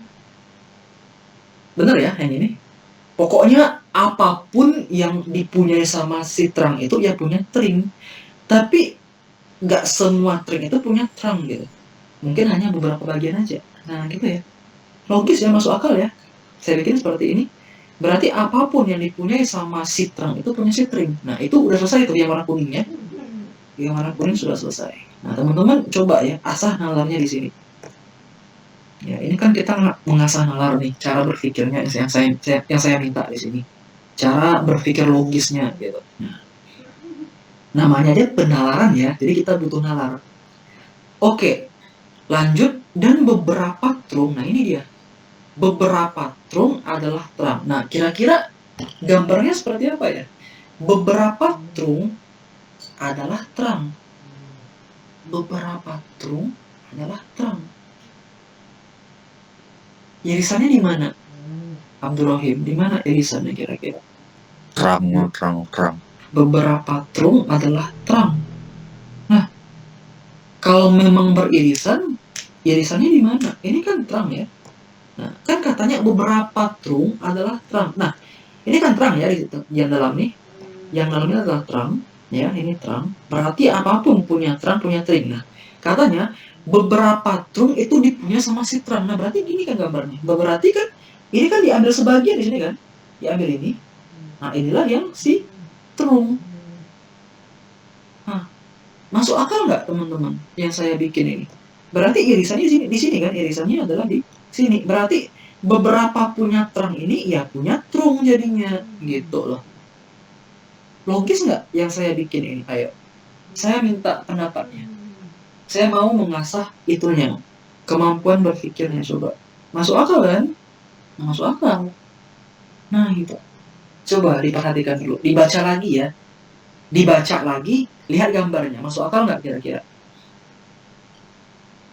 Bener ya yang ini? Pokoknya apapun yang dipunyai sama si terang itu ya punya terang. Tapi nggak semua terang itu punya terang gitu. Mungkin hanya beberapa bagian aja. Nah gitu ya. Logis ya, masuk akal ya. Saya bikin seperti ini. Berarti apapun yang dipunyai sama si terang itu punya si terang. Nah itu udah selesai tuh yang warna kuningnya. Yang warna kuning sudah selesai. Nah teman-teman coba ya asah nalarnya di sini. Ya ini kan kita mengasah nalar nih, cara berpikirnya yang saya minta di sini. Cara berpikir logisnya gitu. Nah, namanya aja penalaran ya. Jadi kita butuh nalar. Oke, lanjut dan beberapa terung. Nah ini dia. Beberapa terung adalah terang. Nah kira-kira gambarnya seperti apa ya? Beberapa terung adalah terang. Beberapa terung adalah terang. Irisannya di mana? Abdurrahim, di mana irisannya kira-kira? Terang. Beberapa terung adalah terang. Nah, kalau memang beririsan, irisannya di mana? Ini kan terang ya. Nah, kan katanya beberapa terung adalah terang. Nah, ini kan terang ya di situ. Yang dalam nih, yang dalamnya adalah terang, ya ini terang. Berarti apapun punya terang punya terang. Nah, katanya beberapa terung itu dipunya sama si terang. Nah, berarti gini kan gambarnya. Berarti kan ini kan diambil sebagian di sini kan, diambil ini. Nah, inilah yang si terung. Nah, masuk akal nggak teman-teman yang saya bikin ini? Berarti irisannya di sini kan, irisannya adalah di sini. Berarti beberapa punya terang ini ya punya terung jadinya gitu loh. Logis nggak yang saya bikin ini? Ayo, saya minta pendapatnya. Saya mau mengasah itunya, kemampuan berpikirnya coba. Masuk akal kan? Masuk akal. Nah gitu. Coba diperhatikan dulu, dibaca lagi ya. Dibaca lagi, lihat gambarnya. Masuk akal nggak kira-kira?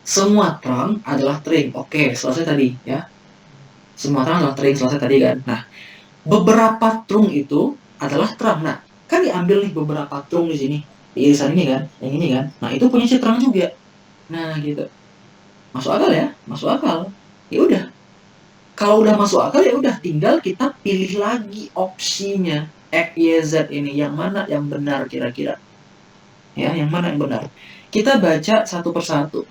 Semua terang adalah terang. Oke, selesai tadi ya. Semua terang adalah terang, selesai tadi kan. Nah, beberapa terung itu adalah terang. Nah, kan diambil nih beberapa terung di sini. Di irisan ini kan, yang ini kan. Nah, itu punya si terang juga. Nah, gitu. Masuk akal ya? Masuk akal. Ya udah. Kalau udah masuk akal ya udah tinggal kita pilih lagi opsinya. X, Y, Z ini yang mana yang benar kira-kira? Ya, yang mana yang benar? Kita baca satu persatu.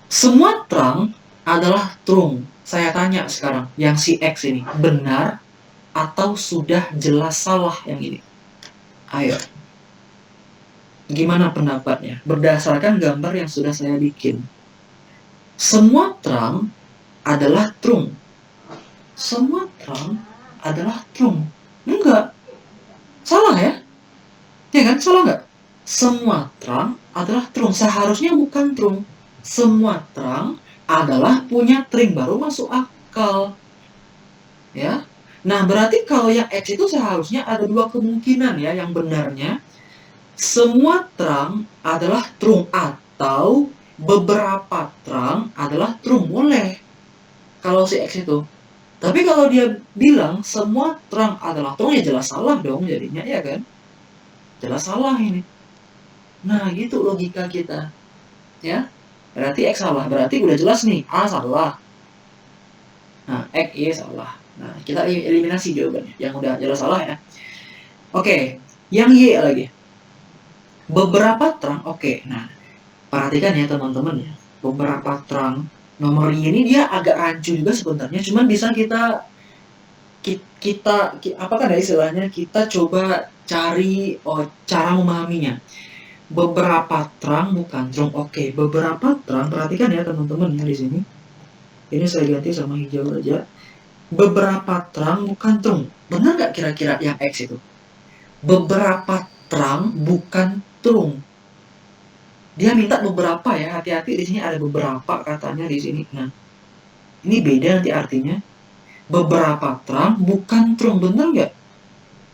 Semua terang adalah trung. Saya tanya sekarang, yang si X ini benar atau sudah jelas salah yang ini? Ayo. Gimana pendapatnya? Berdasarkan gambar yang sudah saya bikin. Semua terang adalah trung. Semua terang adalah trung. Enggak. Salah ya? Ya kan? Salah nggak? Semua terang adalah trung. Seharusnya bukan trung. Semua terang adalah punya tring. Baru masuk akal. Ya. Nah, berarti kalau yang X itu seharusnya ada dua kemungkinan ya. Yang benarnya, semua terang adalah trung atau beberapa terang adalah trung. Boleh. Kalau si X itu. Tapi kalau dia bilang semua terang adalah trung, ya jelas salah dong jadinya, ya kan? Jelas salah ini. Nah, gitu logika kita. Ya. Berarti X salah. Berarti udah jelas nih, A salah. Nah, X, Y salah. Nah, kita eliminasi jawabannya. Yang udah jelas salah ya. Oke, yang Y lagi. Beberapa terang, oke. Nah, perhatikan ya teman-teman ya. Beberapa terang. Nomor Y ini dia agak rancu juga sebenarnya. Cuman bisa kita apa kan ya istilahnya, kita coba cari cara memahaminya. Beberapa terang bukan trung. Oke, beberapa terang, perhatikan ya teman-teman ya di sini. Ini saya ganti sama hijau aja. Beberapa terang bukan trung. Benar nggak kira-kira yang X itu? Beberapa terang bukan trung. Dia minta beberapa ya, hati-hati di sini ada beberapa katanya di sini. Nah, ini beda nanti artinya. Beberapa terang bukan trung, benar nggak?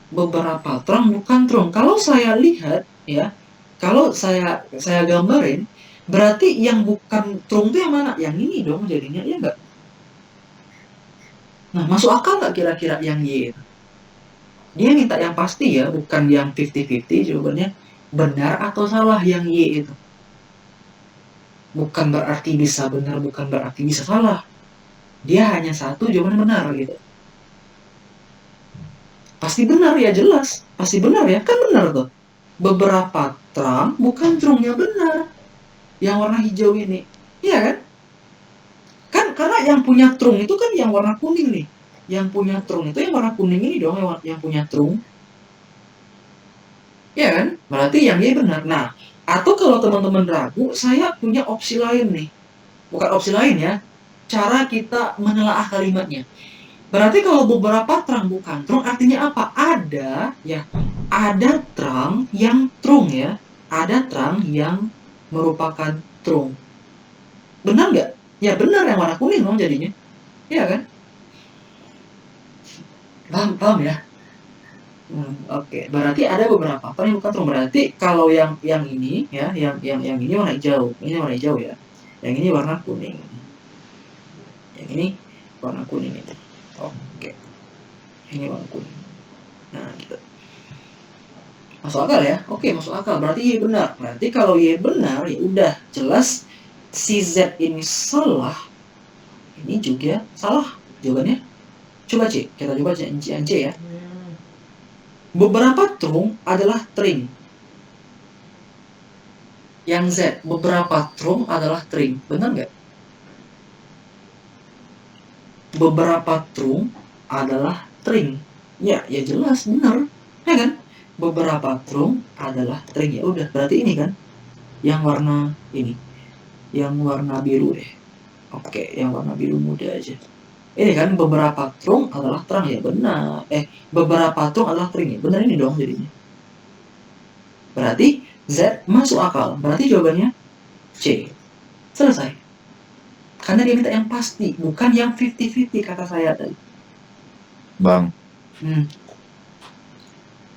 Beberapa terang bukan trung. Kalau saya lihat ya, kalau saya gambarin, berarti yang bukan trung itu yang mana? Yang ini dong jadinya, ya nggak? Nah, masuk akal nggak kira-kira yang Y itu? Dia minta yang pasti ya, bukan yang 50-50 jawabannya. Benar atau salah yang Y itu? Bukan berarti bisa benar, bukan berarti bisa salah. Dia hanya satu jawaban benar gitu. Pasti benar ya, jelas. Pasti benar ya, kan benar tuh. Beberapa terang bukan trung-nya benar. Yang warna hijau ini. Iya kan? Kan karena yang punya trung itu kan yang warna kuning nih. Yang punya trung itu yang warna kuning ini dong, yang punya trung. Ya kan? Berarti yang Y benar. Nah, atau kalau teman-teman ragu, saya punya opsi lain nih. Bukan opsi lain ya. Cara kita menelaah kalimatnya. Berarti kalau beberapa terang bukan trung, artinya apa? Ada ya, ada terang yang trung ya. Ada terang yang merupakan trung. Benar nggak? Ya benar, yang warna kuning dong jadinya. Iya kan? Paham ya? Oke. Berarti ada beberapa terang yang bukan trung. Berarti kalau yang ini ya, yang ini warna hijau. Ini warna hijau ya. Yang ini warna kuning. Yang ini warna kuning itu. Oke. Ini warna kuning. Nah, gitu. Masuk akal ya? Oke, masuk akal. Berarti Y benar. Berarti kalau Y benar, ya udah jelas si Z ini salah. Ini juga salah jawabannya. Coba C. Kita coba C ya. Beberapa trung adalah tring. Yang Z, beberapa trung adalah tring. Benar nggak? Beberapa trung adalah tring. Ya jelas benar. Ya kan? Beberapa trung adalah tring. Ya udah, berarti ini kan yang warna ini. Yang warna biru deh. Oke, yang warna biru muda aja. Ini kan beberapa trung adalah terang, ya benar. Beberapa trung adalah tring, ya benar ini dong jadinya. Berarti Z masuk akal. Berarti jawabannya C. Selesai. Karena dia minta yang pasti, bukan yang 50-50 kata saya tadi. Bang,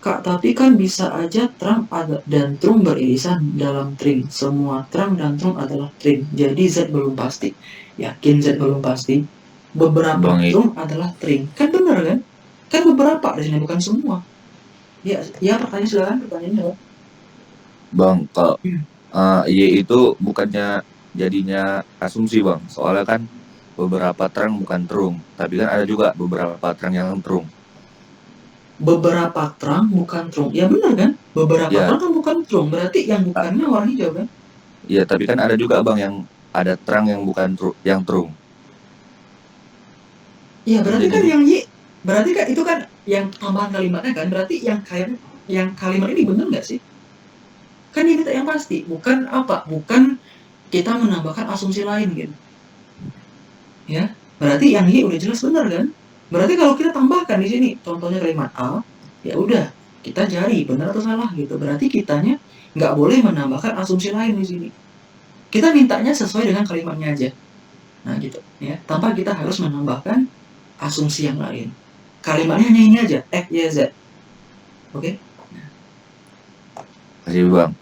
Kak, tapi kan bisa aja terang dan trung beririsan dalam tring. Semua terang dan trung adalah tring. Jadi Z belum pasti. Yakin Z belum pasti? Beberapa Bang, trung adalah tring. Kan benar kan? Kan beberapa di sini, bukan semua. Ya pertanyaannya silakan, pertanyaannya. Bang, kalau Y itu bukannya jadinya asumsi bang. Soalnya kan beberapa terang bukan terung, tapi kan ada juga beberapa terang yang terung. Beberapa terang bukan terung. Ya benar kan? Beberapa Ya, terang kan bukan terung. Berarti yang bukannya warna hijau kan? ya tapi kan ada juga bang yang ada terang yang bukan yang terung. Iya berarti Jadi kan yang Y. Berarti kan itu kan yang tambahan kalimatnya kan? Berarti yang kalimat ini benar nggak sih? Kan dia minta yang pasti. Bukan apa? Bukan kita menambahkan asumsi lain gitu. Ya. Berarti yang Y udah jelas benar kan? Berarti kalau kita tambahkan di sini, contohnya kalimat A, ya udah kita cari benar atau salah gitu. Berarti kitanya nggak boleh menambahkan asumsi lain di sini. Kita mintanya sesuai dengan kalimatnya aja. Nah gitu ya. Tanpa kita harus menambahkan asumsi yang lain. Kalimatnya hanya ini aja, X, Y, Z. Oke? kasih bang.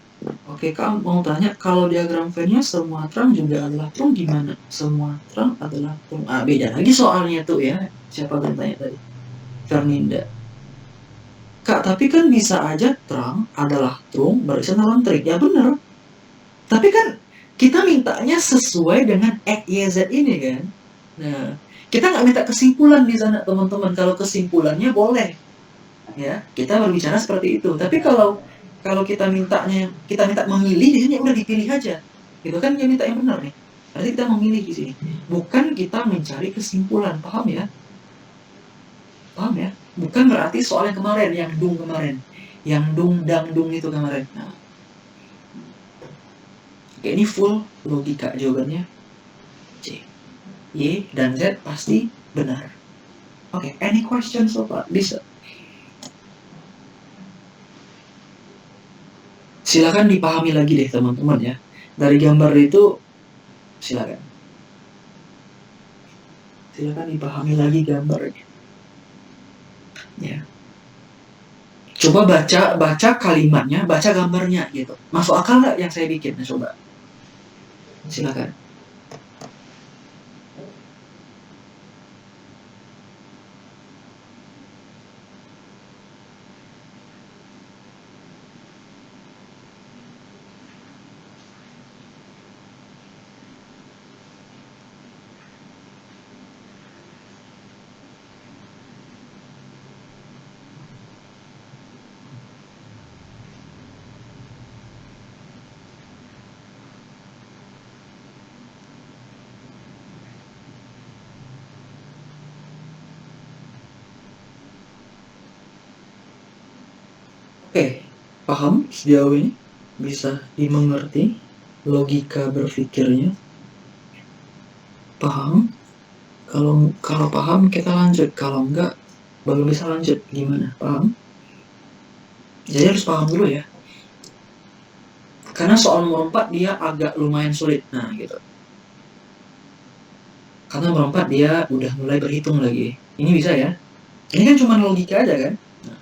Oke, Kak mau tanya, kalau diagram Venn-nya semua terang juga adalah terung gimana? Semua terang adalah terung. Ah, beda lagi soalnya tuh ya. Siapa yang tanya tadi? Fernanda. Kak, tapi kan bisa aja terang adalah terung barisan dalam trik. Ya bener. Tapi kan kita mintanya sesuai dengan X, Y, Z ini kan. Nah, kita nggak minta kesimpulan di sana teman-teman. Kalau kesimpulannya boleh. Ya, kita berbicara seperti itu. Tapi kalau kita minta memilih di sini udah dipilih aja. Gitu kan dia minta yang benar nih. Berarti kita memilih di sini. Bukan kita mencari kesimpulan, paham ya? Paham ya? Bukan berarti soal yang kemarin, yang dung kemarin. Yang dung dang dung itu kemarin. Nah. Oke, ini full logika jawabannya. C. Y dan Z pasti benar. Oke, any questions so far? Bisa. Silakan dipahami lagi deh teman-teman ya. Dari gambar itu silakan dipahami lagi gambarnya. Ya. Coba baca kalimatnya, baca gambarnya gitu. Masuk akal nggak yang saya bikin? Nah, coba. Silakan. Oke, paham sejauh ini? Bisa dimengerti logika berpikirnya? Paham? Kalau paham kita lanjut, kalau enggak belum bisa lanjut. Gimana? Paham? Jadi harus paham dulu ya. Karena soal nomor 4 dia agak lumayan sulit. Nah, gitu. Karena nomor 4 dia udah mulai berhitung lagi. Ini bisa ya? Ini kan cuma logika aja kan? Nah,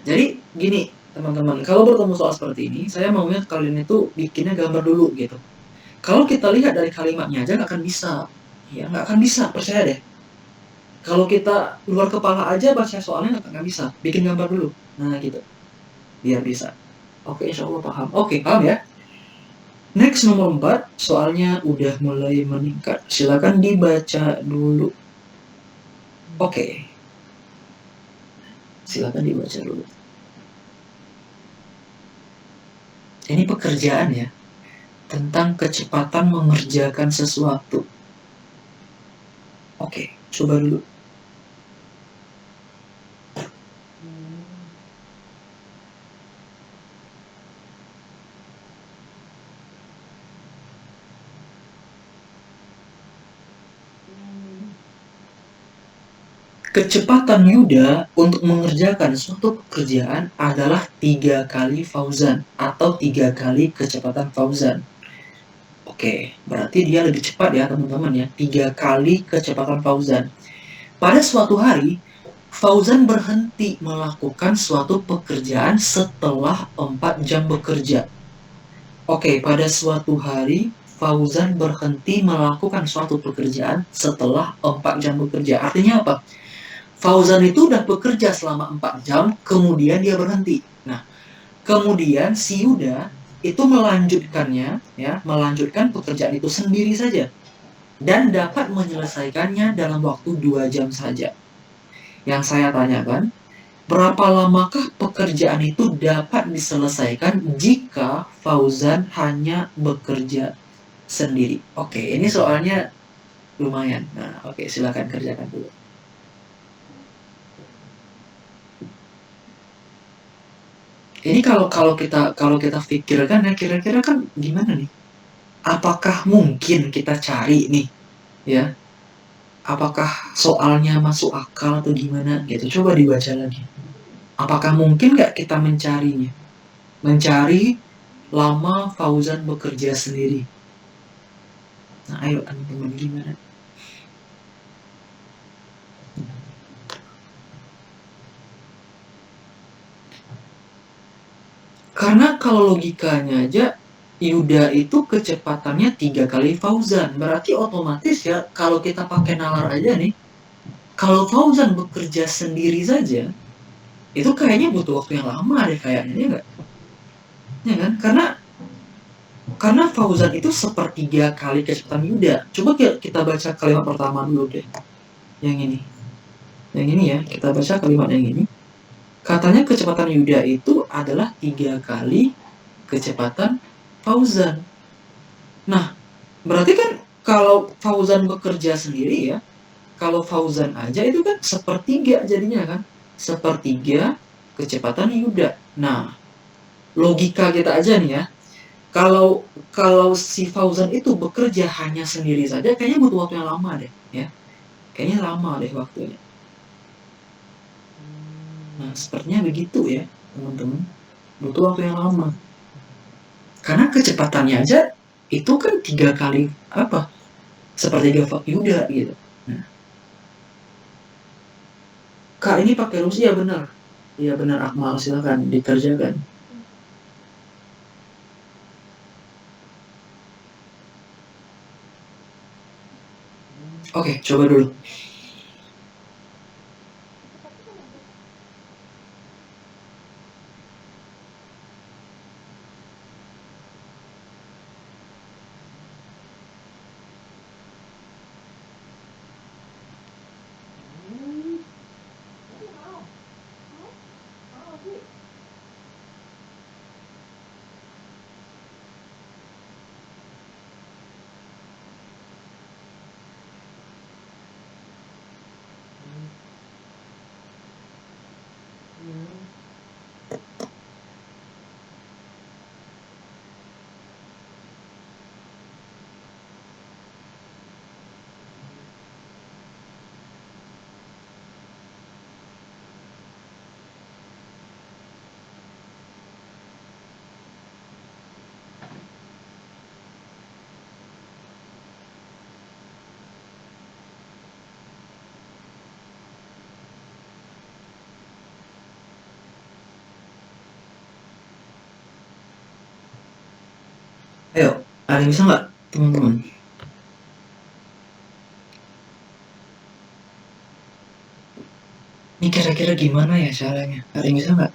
jadi gini teman-teman, kalau bertemu soal seperti ini, saya maunya kalian itu bikinnya gambar dulu gitu. Kalau kita lihat dari kalimatnya aja nggak akan bisa. Ya, nggak akan bisa, percaya deh. Kalau kita luar kepala aja baca soalnya nggak bisa. Bikin gambar dulu. Nah gitu. Biar bisa. Oke, insya Allah paham. Oke, paham ya? Next nomor 4, soalnya udah mulai meningkat. Silakan dibaca dulu. Oke. Silakan dibaca dulu. Ini pekerjaan ya. Tentang kecepatan mengerjakan sesuatu. Oke, coba dulu. Kecepatan Yuda untuk mengerjakan suatu pekerjaan adalah 3 kali Fauzan atau 3 kali kecepatan Fauzan. Oke, berarti dia lebih cepat ya teman-teman ya, 3 kali kecepatan Fauzan. Pada suatu hari, Fauzan berhenti melakukan suatu pekerjaan setelah 4 jam bekerja. Oke, pada suatu hari, Fauzan berhenti melakukan suatu pekerjaan setelah 4 jam bekerja. Artinya apa? Fauzan itu udah bekerja selama 4 jam, kemudian dia berhenti. Nah, kemudian si Yuda itu melanjutkannya, ya, melanjutkan pekerjaan itu sendiri saja dan dapat menyelesaikannya dalam waktu 2 jam saja. Yang saya tanyakan, berapa lamakah pekerjaan itu dapat diselesaikan jika Fauzan hanya bekerja sendiri? Oke, ini soalnya lumayan. Nah, oke, silakan kerjakan dulu. Ini kalau kita pikirkan ya, kira-kira kan gimana nih? Apakah mungkin kita cari nih, ya? Apakah soalnya masuk akal atau gimana gitu? Coba dibaca lagi. Apakah mungkin nggak kita mencarinya? Mencari lama Fauzan bekerja sendiri. Nah, ayo teman-teman, gimana? Karena kalau logikanya aja, Yuda itu kecepatannya 3 kali Fauzan. Berarti otomatis ya, kalau kita pakai nalar aja nih, kalau Fauzan bekerja sendiri saja, itu kayaknya butuh waktu yang lama deh kayaknya, ya nggak? Ya kan? Karena Fauzan itu sepertiga kali kecepatan Yuda. Coba kita baca kalimat pertama dulu deh. Yang ini. Yang ini ya, kita baca kalimat yang ini. Katanya kecepatan Yuda itu adalah 3 kali kecepatan Fauzan. Nah, berarti kan kalau Fauzan bekerja sendiri ya, kalau Fauzan aja itu kan sepertiga jadinya kan. Sepertiga kecepatan Yuda. Nah, logika kita aja nih ya. Kalau kalau si Fauzan itu bekerja hanya sendiri saja, kayaknya butuh waktu yang lama deh, ya. Kayaknya lama deh waktunya. Nah, sepertinya begitu ya, teman-teman. Butuh waktu yang lama. Karena kecepatannya aja itu kan 3 kali apa? Sepertiga Yuda gitu. Nah, Kak ini pakai Rusia benar. Iya benar Akmal, silakan dikerjakan. Oke, coba dulu. Ayo, ada yang bisa nggak, teman-teman? Ini kira-kira gimana ya caranya? Ada yang bisa nggak?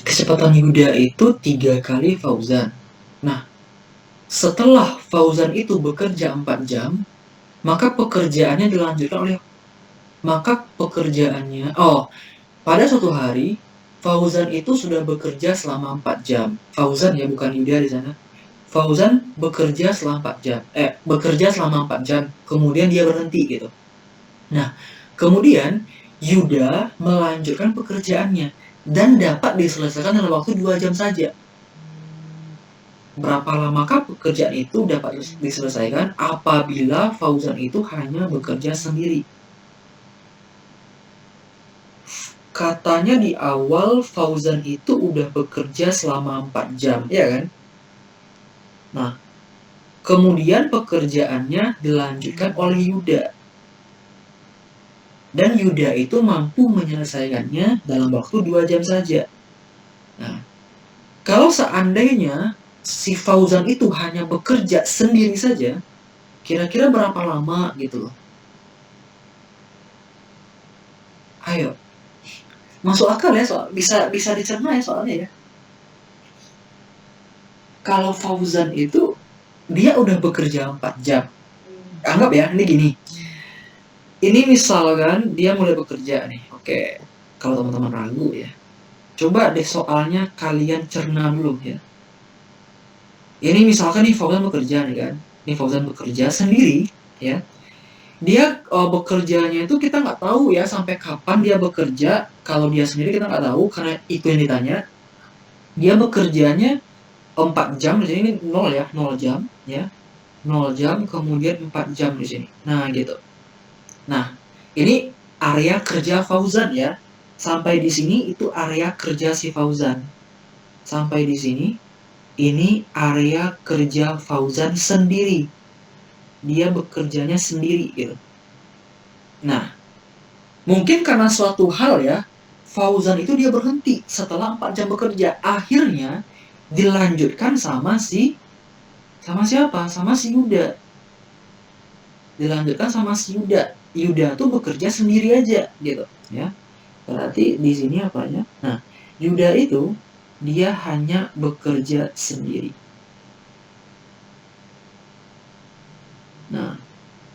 Kecepatan Yuda itu 3 kali Fauzan. Nah, setelah Fauzan itu bekerja 4 jam, maka pekerjaannya dilanjutkan oleh pada suatu hari Fauzan itu sudah bekerja selama 4 jam. Fauzan ya, bukan Yuda di sana. Fauzan bekerja selama 4 jam. Bekerja selama 4 jam. Kemudian dia berhenti gitu. Nah, kemudian Yuda melanjutkan pekerjaannya dan dapat diselesaikan dalam waktu 2 jam saja. Berapa lamakah pekerjaan itu dapat diselesaikan apabila Fauzan itu hanya bekerja sendiri? Katanya di awal Fauzan itu udah bekerja selama 4 jam, ya kan? Nah, kemudian pekerjaannya dilanjutkan oleh Yuda. Dan Yuda itu mampu menyelesaikannya dalam waktu 2 jam saja. Nah, kalau seandainya si Fauzan itu hanya bekerja sendiri saja, kira-kira berapa lama gitu loh? Ayo, masuk akal ya, bisa dicerna ya soalnya ya. Kalau Fauzan itu dia udah bekerja 4 jam. Anggap ya, ini gini. Ini misalkan dia mulai bekerja nih. Oke, kalau teman-teman ragu ya, coba deh soalnya kalian cerna dulu ya. Ini misalkan nih Fauzan bekerja nih kan. Ini Fauzan bekerja sendiri ya. Dia bekerjanya itu kita nggak tahu ya sampai kapan dia bekerja. Kalau dia sendiri kita nggak tahu karena itu yang ditanya. Dia bekerjanya 4 jam, di sini 0 ya, 0 jam ya. 0 jam kemudian 4 jam di sini. Nah, gitu. Nah, ini area kerja Fauzan ya. Sampai di sini itu area kerja si Fauzan. Sampai di sini ini area kerja Fauzan sendiri. Dia bekerjanya sendiri gitu. Nah, mungkin karena suatu hal ya, Fauzan itu dia berhenti setelah 4 jam bekerja. Akhirnya dilanjutkan sama siapa? Sama si Yuda. Dilanjutkan sama si Yuda. Yuda tuh bekerja sendiri aja gitu ya. Berarti di sini apanya? Nah, Yuda itu dia hanya bekerja sendiri. Nah,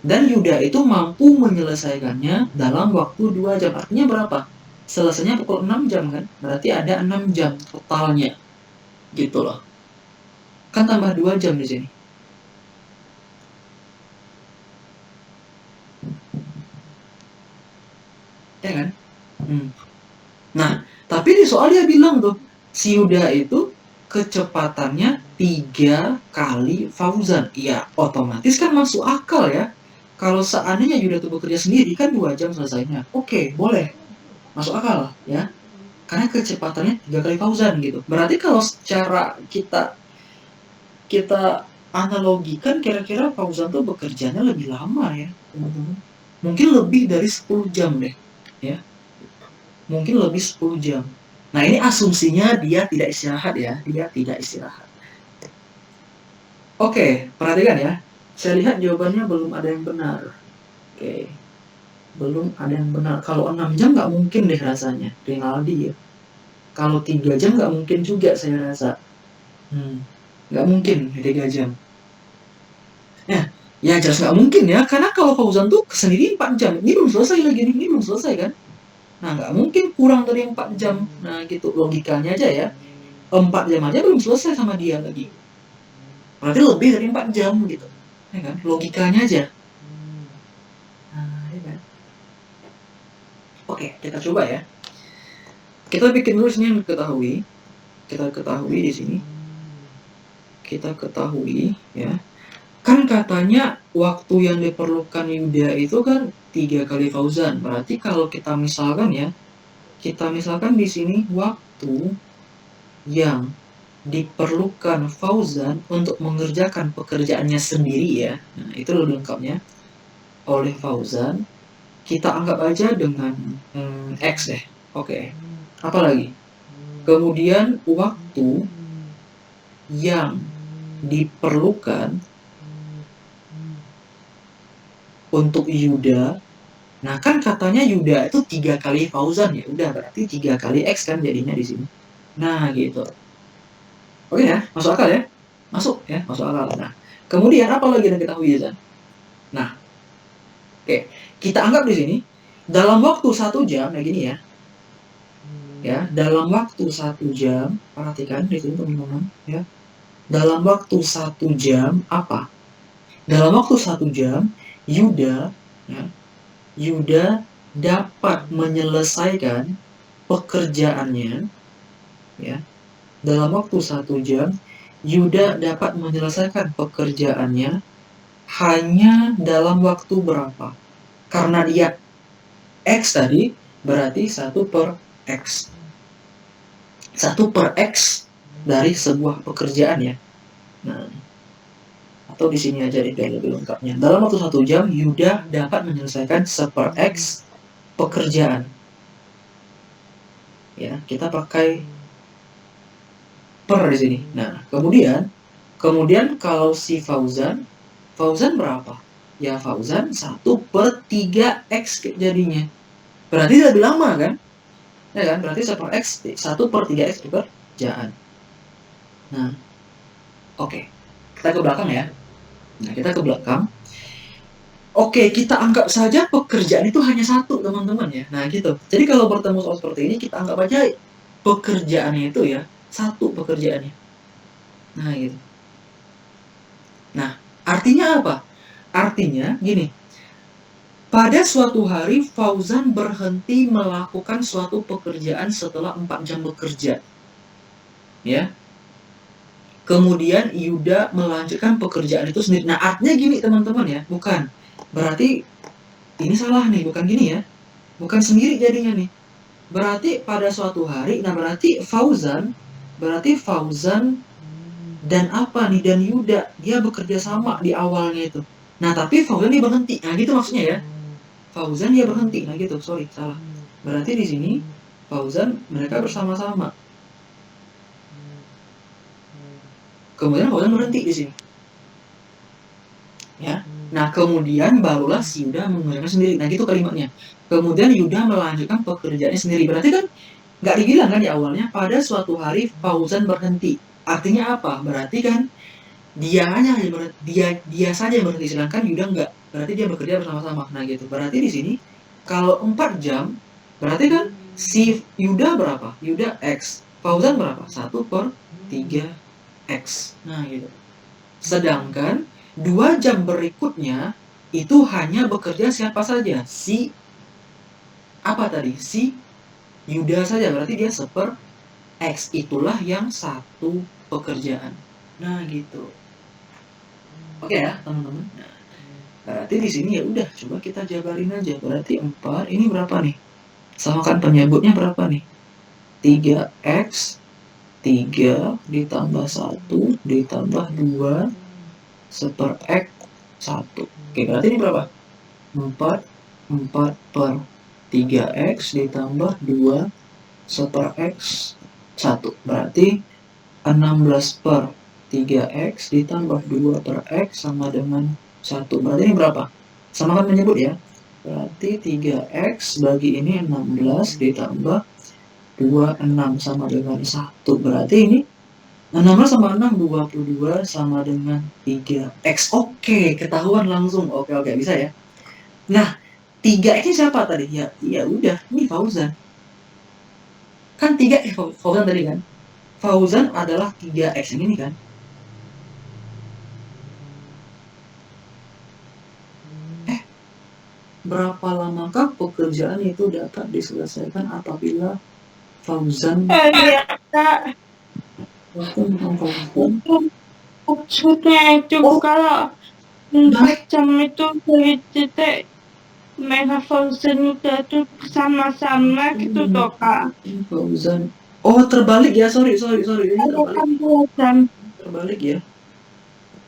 dan Yuda itu mampu menyelesaikannya dalam waktu 2 jam. Artinya berapa? Selesainya pukul 6 jam kan? Berarti ada 6 jam totalnya. Gitu loh. Kan tambah 2 jam di sini. Ya kan? Nah, tapi di soal dia bilang tuh, si Yuda itu kecepatannya 3 kali Fauzan. Ya, otomatis kan masuk akal ya. Kalau seandainya Yuda tuh bekerja sendiri kan 2 jam selesainya. Oke, boleh. Masuk akal ya. Karena kecepatannya 3 kali Fauzan gitu. Berarti kalau secara kita analogikan kira-kira Fauzan tuh bekerjanya lebih lama ya, teman-teman. Mungkin lebih dari 10 jam deh, ya. Mungkin lebih 10 jam. Nah, ini asumsinya dia tidak istirahat ya, dia tidak istirahat. Oke, perhatikan ya. Saya lihat jawabannya belum ada yang benar. Oke. Belum ada yang benar. Kalau 6 jam nggak mungkin deh rasanya, Rinaldi ya. Kalau 3 jam nggak mungkin juga saya rasa. Nggak mungkin 3 jam. Ya jelas nggak mungkin ya, karena kalau Fauzan tuh sendiri 4 jam. Ini belum selesai lagi, ini belum selesai kan. Nah, nggak mungkin kurang dari 4 jam. Nah, gitu logikanya aja ya. 4 jam aja belum selesai sama dia lagi. Berarti lebih dari 4 jam gitu. Ya kan? Logikanya aja. Nah, ya kan? Oke, kita coba ya. Kita bikin dulu sini yang diketahui. Kita ketahui di sini. Kita ketahui ya. Kan katanya waktu yang diperlukan Yuda itu kan 3 kali Fauzan. Berarti kalau kita misalkan ya, kita misalkan di sini waktu yang diperlukan Fauzan untuk mengerjakan pekerjaannya sendiri ya. Nah, itu lebih lengkapnya oleh Fauzan. Kita anggap aja dengan X deh. Oke. Apa lagi? Kemudian waktu yang diperlukan untuk Yuda. Nah, kan katanya Yuda itu 3 kali Fauzan ya. Udah berarti 3 kali X kan jadinya di sini. Nah, gitu. Oke ya, masuk akal ya? Masuk ya, masuk akal. Nah, kemudian apa lagi yang kita ketahui ya? Nah, oke. Kita anggap di sini dalam waktu 1 jam kayak gini ya. Ya, dalam waktu 1 jam, perhatikan di sini teman-teman ya. Dalam waktu 1 jam apa? Dalam waktu 1 jam Yuda ya, Yuda dapat menyelesaikan pekerjaannya ya. Dalam waktu 1 jam Yuda dapat menyelesaikan pekerjaannya hanya dalam waktu berapa? Karena dia X tadi berarti 1 per X. 1 per X dari sebuah pekerjaan ya. Nah, atau di sini aja deh lebih lengkapnya. Dalam waktu 1 jam Yuda dapat menyelesaikan 1 per X pekerjaan. Ya, kita pakai per di sini. Nah, kemudian kalau si Fauzan berapa? Ya Fauzan 1 per 3X jadinya. Berarti lebih lama kan? Ya kan? Berarti 1 per X 1 per 3X pekerjaan. Nah, Oke, kita ke belakang ya. Nah, kita ke belakang. Oke, kita anggap saja pekerjaan itu hanya satu, teman-teman ya. Nah, gitu. Jadi kalau bertemu soal seperti ini, kita anggap aja pekerjaannya itu ya, satu pekerjaannya. Nah, gitu. Nah, artinya apa? Artinya gini, pada suatu hari Fauzan berhenti melakukan suatu pekerjaan setelah 4 jam bekerja. Ya. Kemudian Yuda melanjutkan pekerjaan itu sendiri. Nah, artinya gini teman-teman ya, bukan. Berarti ini salah nih, bukan gini ya. Bukan sendiri jadinya nih. Berarti pada suatu hari, nah berarti Fauzan dan apa nih, dan Yuda, dia bekerja sama di awalnya itu. Nah, tapi Fauzan dia berhenti. Nah, gitu maksudnya ya. Fauzan dia berhenti. Nah, gitu. Sorry, salah. Berarti di sini Fauzan mereka bersama-sama. Kemudian Fauzan berhenti di sini. Ya. Nah, kemudian barulah si Yuda mengerjakan sendiri. Nah, gitu kalimatnya. Kemudian Yuda melanjutkan pekerjaannya sendiri. Berarti kan nggak dibilang kan di awalnya, pada suatu hari Fauzan berhenti. Artinya apa? Berarti kan dia saja yang berhenti, sedangkan Yuda nggak. Berarti dia bekerja bersama-sama. Nah, gitu. Berarti di sini kalau 4 jam, berarti kan si Yuda berapa? Yuda X. Fauzan berapa? 1/3 X. Nah, gitu. Sedangkan 2 jam berikutnya itu hanya bekerja siapa saja? Si apa tadi? Si Yuda saja. Berarti dia 1/X. Itulah yang satu pekerjaan. Nah, gitu. Oke ya, teman-teman. Nah, berarti di sini ya udah, coba kita jabarin aja. Berarti 4, ini berapa nih? Samakan penyebutnya berapa nih? 3X, 3 ditambah 1 ditambah 2 1/X 1. Oke, berarti ini berapa? 4/3X ditambah 2 1/X 1. Berarti 16/3X ditambah 2/X sama dengan 1. Berarti ini berapa? Samakan menyebut ya. Berarti 3X bagi ini 16 ditambah 26 sama dengan 1. Berarti ini 16 sama 6, 22 sama dengan 3X. Oke, ketahuan langsung. Oke, bisa ya. Nah, 3X ini siapa tadi? Ya udah, ini Fauzan. Kan 3X Fauzan tadi kan? Fauzan adalah 3X ini kan? Berapa lamakah pekerjaan itu dapat diselesaikan apabila Fauzan Iya, Kak. Maksudnya itu kalau 4 jam itu dari titik mereka Fauzan juga tuh bersama-sama gitu toh, Kak. Fauzan. Oh, terbalik ya. Sorry. Ini terbalik ya.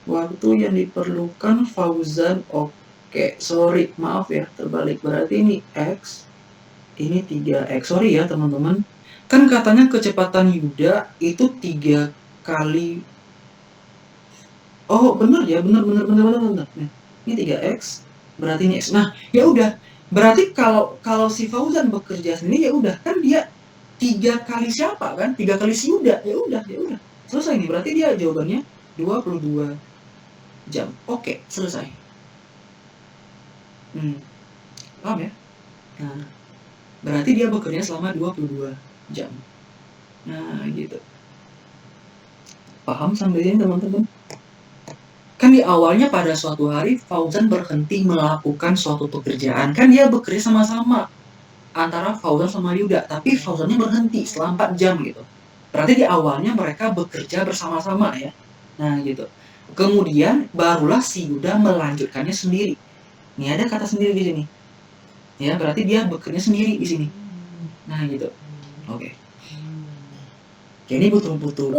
Waktu yang diperlukan Fauzan. Oke, sorry, maaf ya, terbalik. Berarti ini X, ini 3X. Sorry ya teman-teman. Kan katanya kecepatan Yuda itu 3 kali. Oh, benar ya, benar. Nah, ini 3X, berarti ini X. Nah, ya udah. Berarti kalau si Fauzan bekerja sendiri, ya udah, kan dia 3 kali siapa kan? 3 kali si Yuda. Ya udah. Selesai nih. Berarti dia jawabannya 22 jam. Oke, selesai. Paham ya? Nah, berarti dia bekerja selama 22 jam. Nah, gitu. Paham sampai ini teman-teman? Kan di awalnya pada suatu hari Fauzan berhenti melakukan suatu pekerjaan. Kan dia bekerja sama-sama antara Fauzan sama Yuda, tapi Fauzannya berhenti setelah 4 jam gitu. Berarti di awalnya mereka bekerja bersama-sama ya. Nah, gitu. Kemudian barulah si Yuda melanjutkannya sendiri. Ini ada kata sendiri di sini. Ya, berarti dia bekerja sendiri di sini. Nah, gitu. Oke. Jadi betul-betul.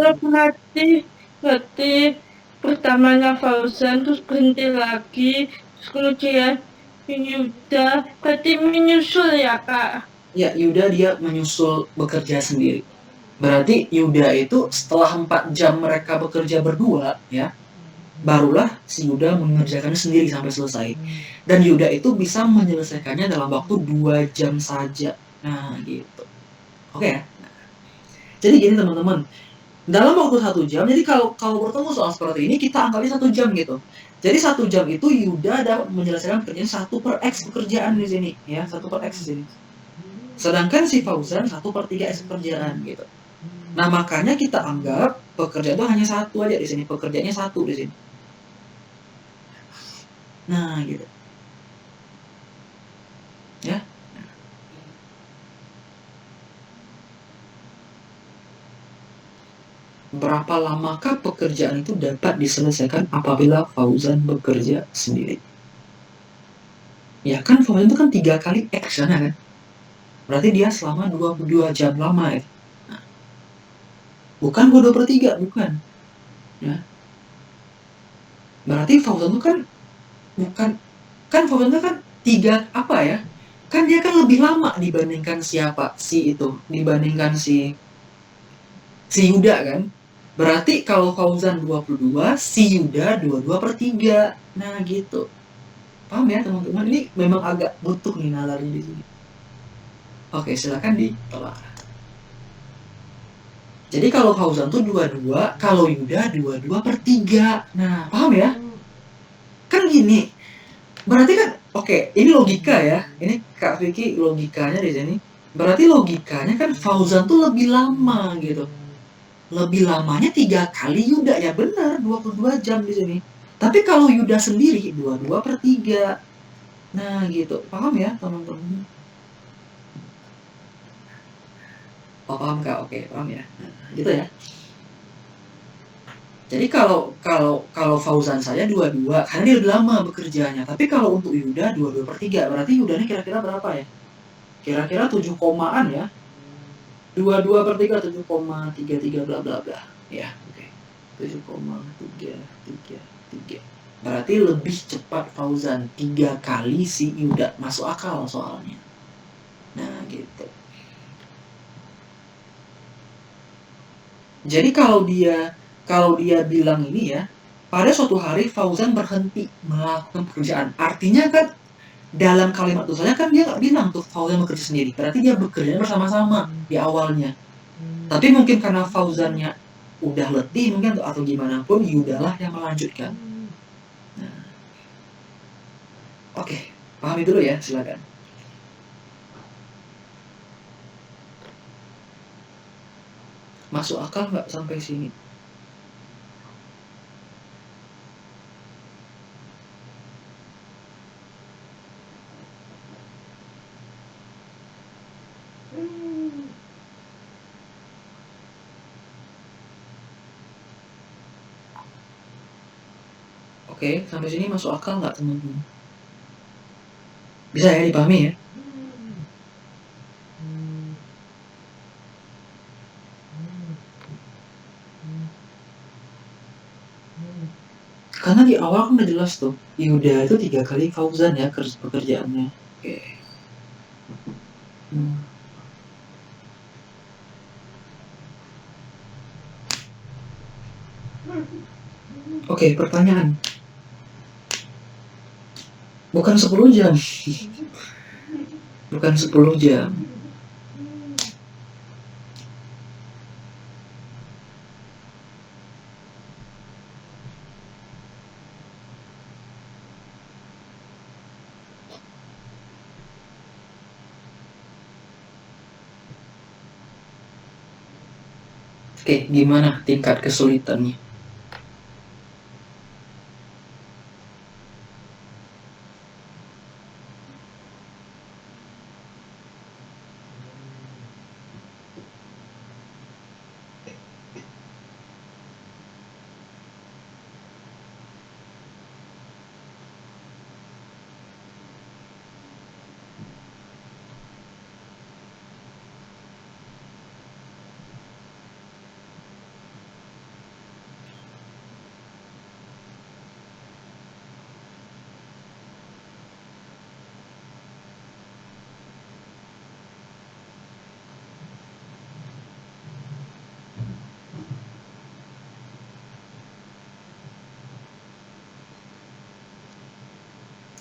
Berarti pertamanya Fauzan terus berhenti lagi, terus kemudian Yuda berarti menyusul ya, Kak? Ya, Yuda dia menyusul bekerja sendiri. Berarti Yuda itu setelah 4 jam mereka bekerja berdua ya, barulah si Yuda mengerjakannya sendiri sampai selesai. Dan Yuda itu bisa menyelesaikannya dalam waktu 2 jam saja. Nah, gitu. Oke ya. Jadi gini teman-teman, dalam waktu 1 jam. Jadi kalau bertemu soal seperti ini, kita anggapnya 1 jam gitu. Jadi 1 jam itu Yuda ada menyelesaikan pekerjaan 1/X pekerjaan di sini, ya 1/X di sini. Sedangkan si Fauzan 1/3X pekerjaan gitu. Nah makanya kita anggap pekerjaan itu hanya 1 aja di sini, pekerjaannya 1 di sini. Nah gitu, ya. Berapa lamakah pekerjaan itu dapat diselesaikan apabila Fauzan bekerja sendiri? Ya kan Fauzan itu kan 3 kali X kan? Berarti dia selama 22 jam lama ya. Nah, bukan 22/3, bukan. Ya. Berarti Fauzan itu kan Fauzan itu kan 3 apa ya? Kan dia kan lebih lama dibandingkan siapa? Dibandingkan si Yuda kan? Berarti kalau Fauzan 22, si Yuda 22/3. Nah gitu. Paham ya teman-teman? Ini memang agak butuh nih nalarnya di sini. Oke, silakan ditolak. Jadi kalau Fauzan tuh 22, kalau Yuda 22/3. Nah, paham ya? Kan gini. Berarti kan, oke, ini logika ya. Ini Kak Vicky logikanya di sini. Berarti logikanya kan Fauzan tuh lebih lama gitu. Lebih lamanya 3 kali Yuda, ya benar 22 jam di sini. Tapi kalau Yuda sendiri 22/3. Nah gitu, paham ya teman-teman? Oh paham Kak, oke paham ya. Nah, gitu ya. Jadi kalau Fauzan saya 22 karena dia lebih lama bekerjanya. Tapi kalau untuk Yuda 22/3, berarti Yudanya kira-kira berapa ya? Kira-kira 7 komaan ya. 22/3 7,33 bla bla bla. Ya, oke. 7,333. Berarti lebih cepat Fauzan 3 kali si Yuda. Masuk akal soalnya. Nah, gitu. Jadi kalau dia bilang ini ya, pada suatu hari Fauzan berhenti melakukan pekerjaan. Artinya kan dalam kalimat itu saja kan dia nggak bilang tuh Fauzan bekerja sendiri. Berarti dia bekerja bersama-sama di awalnya. Tapi mungkin karena Fauzannya udah letih mungkin atau gimana pun, Yudalah yang melanjutkan. Nah. Oke, pahami dulu ya, silakan. Masuk akal nggak sampai sini? Oke, sampai sini masuk akal nggak teman-teman? Bisa ya dipahami ya? Karena di awal kan udah jelas tuh, Yuda itu 3 kali Fauzan ya pekerjaannya. Oke. Oke, pertanyaan. Bukan 10 jam. Bukan 10 jam. Oke, gimana tingkat kesulitannya?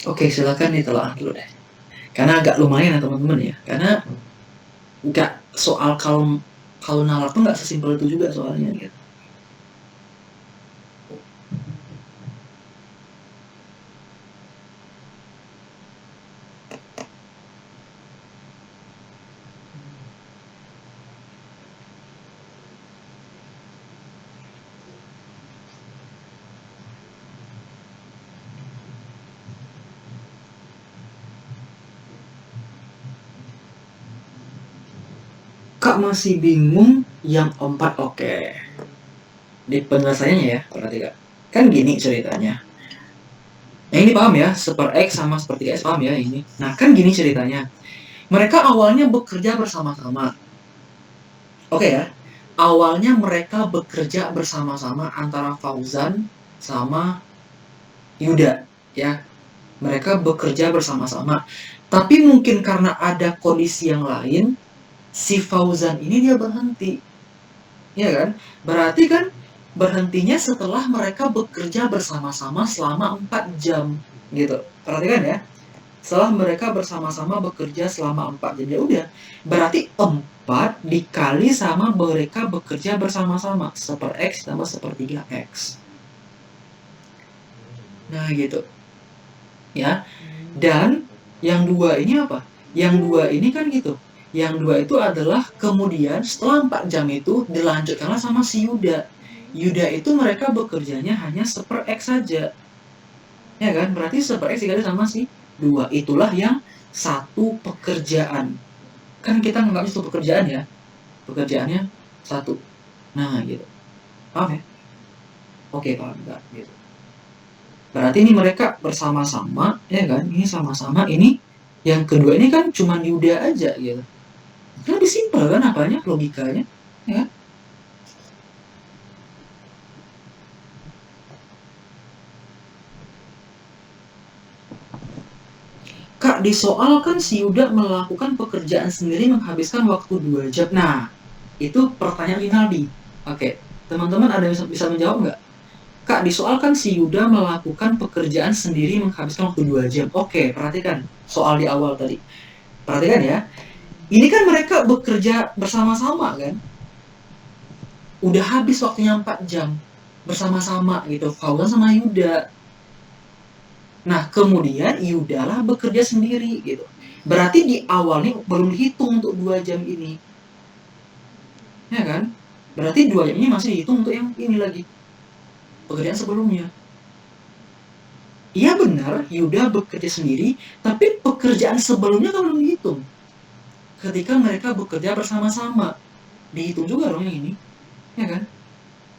Oke, silakan ditelaah dulu deh. Karena agak lumayan ya teman-teman ya. Karena nggak soal kalau nalar tuh nggak sesimpel itu juga soalnya gitu. Kak masih bingung yang 4, oke. Di penjelasannya ya, berarti Kak. Kan gini ceritanya. Nah ini paham ya, super X sama seperti S paham ya ini. Nah kan gini ceritanya. Mereka awalnya bekerja bersama-sama. Oke ya. Awalnya mereka bekerja bersama-sama antara Fauzan sama Yuda ya. Mereka bekerja bersama-sama. Tapi mungkin karena ada kondisi yang lain, si Fauzan ini dia berhenti. Ya kan? Berarti kan berhentinya setelah mereka bekerja bersama-sama selama 4 jam gitu. Perhatikan ya. Setelah mereka bersama-sama bekerja selama 4 jam, ya udah. Berarti 4 dikali sama mereka bekerja bersama-sama, seper X tambah sepertiga X. Nah gitu. Ya. Dan yang 2 ini apa? Yang 2 ini kan gitu. Yang 2 itu adalah kemudian setelah 4 jam itu dilanjutkanlah sama si Yuda. Yuda itu mereka bekerjanya hanya seper X saja. Ya kan? Berarti seper X dikali sama si 2. Itulah yang satu pekerjaan. Kan kita nganggapnya satu pekerjaan ya. Pekerjaannya 1. Nah gitu. Paham ya? Oke, paham enggak? Gitu. Berarti ini mereka bersama-sama, ya kan? Ini sama-sama, ini yang kedua ini kan cuma Yuda aja gitu. Kan lebih simpel kan apanya, logikanya, ya. Kak, di soal kan si Yuda melakukan pekerjaan sendiri menghabiskan waktu 2 jam. Nah, itu pertanyaan Rinaldi. Oke, teman-teman ada yang bisa menjawab nggak? Kak, di soal kan si Yuda melakukan pekerjaan sendiri menghabiskan waktu 2 jam. Oke, perhatikan soal di awal tadi. Perhatikan ya. Ini kan mereka bekerja bersama-sama kan. Udah habis waktunya 4 jam. Bersama-sama gitu. Fauzan sama Yuda. Nah, kemudian Yuda lah bekerja sendiri gitu. Berarti di awal nih belum dihitung untuk 2 jam ini. Ya kan? Berarti 2 jam ini masih dihitung untuk yang ini lagi. Pekerjaan sebelumnya. Iya benar, Yuda bekerja sendiri, tapi pekerjaan sebelumnya kan belum dihitung. Ketika mereka bekerja bersama-sama, dihitung juga dong yang ini, ya kan?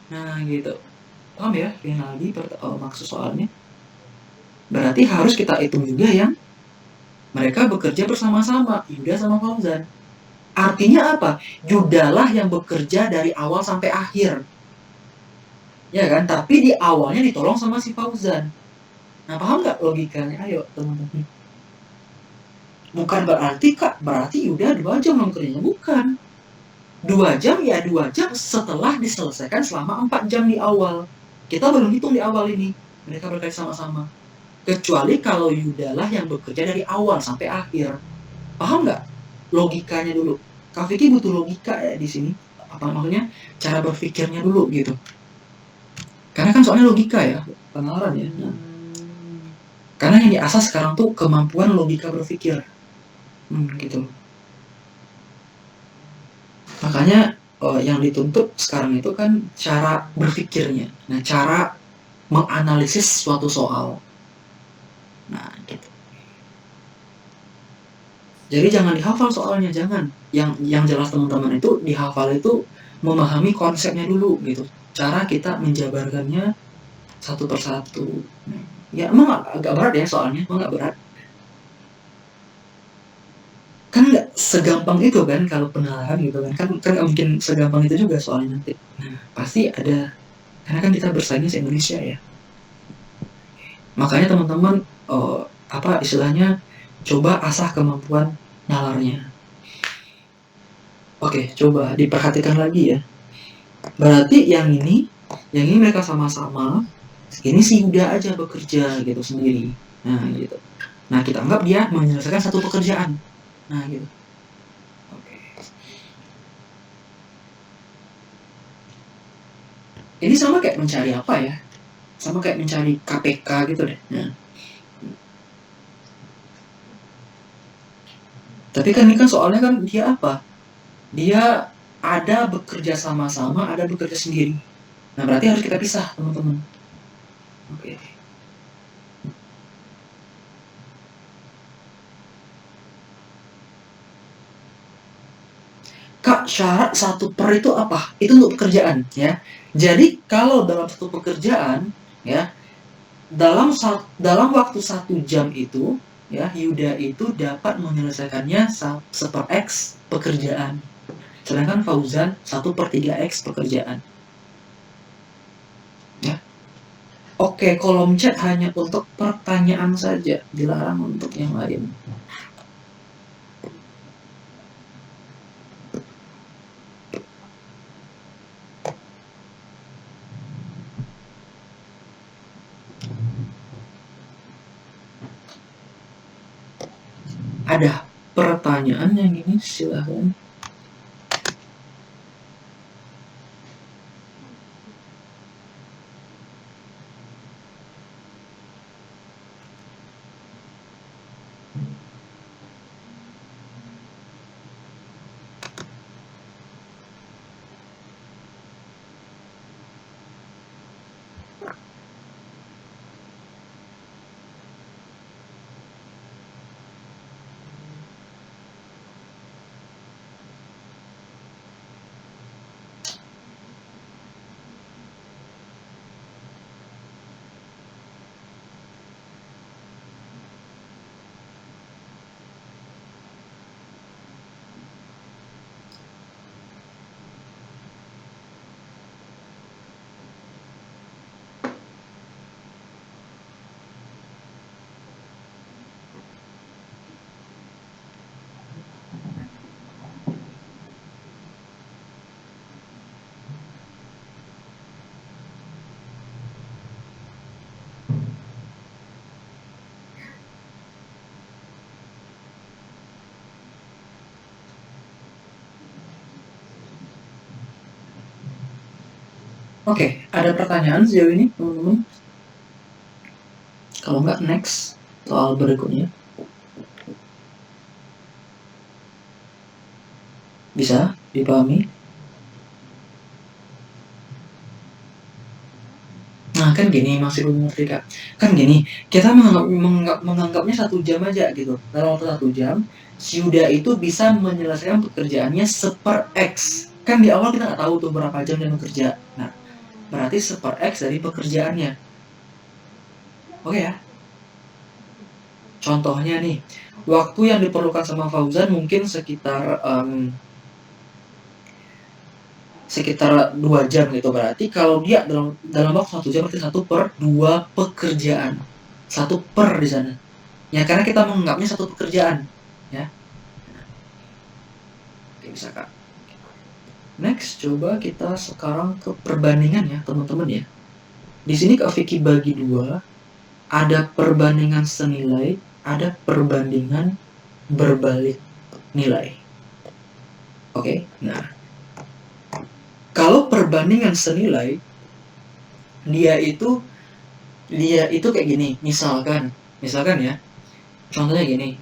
Nah gitu, paham ya Rinaldi maksud soalnya? Berarti harus kita hitung juga yang mereka bekerja bersama-sama, Yuda sama Fauzan. Artinya apa? Yuda lah yang bekerja dari awal sampai akhir, ya kan? Tapi di awalnya ditolong sama si Fauzan. Nah, paham nggak logikanya? Ayo, teman-teman. Bukan berarti, Kak, berarti udah 2 jam dong kerjanya. Bukan. 2 jam ya 2 jam setelah diselesaikan selama 4 jam di awal. Kita belum hitung di awal ini. Mereka bekerja sama-sama. Kecuali kalau Yuda lah yang bekerja dari awal sampai akhir. Paham nggak? Logikanya dulu. Kak Vicky butuh logika ya di sini. Apa maksudnya? Cara berpikirnya dulu gitu. Karena kan soalnya logika ya. Pengenalan ya. Nah. Karena yang diasah sekarang tuh kemampuan logika berpikir. Gitu. Makanya yang dituntut sekarang itu kan cara berpikirnya. Nah, cara menganalisis suatu soal. Nah, gitu. Jadi jangan dihafal soalnya, jangan. Yang jelas teman-teman itu dihafal itu memahami konsepnya dulu gitu. Cara kita menjabarkannya satu persatu. Ya emang agak berat ya soalnya, emang agak berat. Kan nggak segampang itu kan kalau penalaran gitu kan nggak mungkin segampang itu juga soalnya nanti. Nah, pasti ada, karena kan kita bersaingnya se-Indonesia ya. Makanya teman-teman apa istilahnya, coba asah kemampuan nalarnya. Oke, coba diperhatikan lagi ya. Berarti yang ini mereka sama-sama, ini si Yuda aja bekerja gitu sendiri. Nah gitu. Nah kita anggap dia menyelesaikan satu pekerjaan. Nah gitu. Oke. Ini sama kayak mencari apa ya? Sama kayak mencari KPK gitu deh. Nah. Tapi kan ini kan soalnya kan dia apa? Dia ada bekerja sama-sama, ada bekerja sendiri. Nah berarti harus kita pisah teman-teman. Oke. Kak, syarat 1/per itu apa? Itu untuk pekerjaan, ya. Jadi kalau dalam satu pekerjaan, ya, dalam waktu 1 jam itu, ya, Yuda itu dapat menyelesaikannya 1/x pekerjaan. Sedangkan Fauzan 1/3x pekerjaan. Ya. Oke, kolom chat hanya untuk pertanyaan saja, dilarang untuk yang lain. Ada pertanyaan yang ini silahkan. Oke, ada pertanyaan sejauh ini, teman-teman? Kalau nggak, next soal berikutnya. Bisa dipahami? Nah, kan gini, masih belum ngerti, Kak. Kan gini, kita menganggapnya 1 jam aja gitu. Dalam waktu 1 jam, si Yuda itu bisa menyelesaikan pekerjaannya 1/x. Kan di awal kita nggak tahu tuh berapa jam dia bekerja. Nah, berarti 1/x dari pekerjaannya. Oke ya? Contohnya nih, waktu yang diperlukan sama Fauzan mungkin sekitar 2 jam gitu. Berarti kalau dia dalam waktu 1 jam berarti 1/2 pekerjaan. 1/per di sana. Ya, karena kita menganggapnya 1 pekerjaan, ya. Oke, bisa, Kak. Next, coba kita sekarang ke perbandingan ya, teman-teman ya. Di sini Kak Vicky bagi 2, ada perbandingan senilai, ada perbandingan berbalik nilai. Oke, nah, kalau perbandingan senilai, dia itu kayak gini. Misalkan ya, contohnya gini.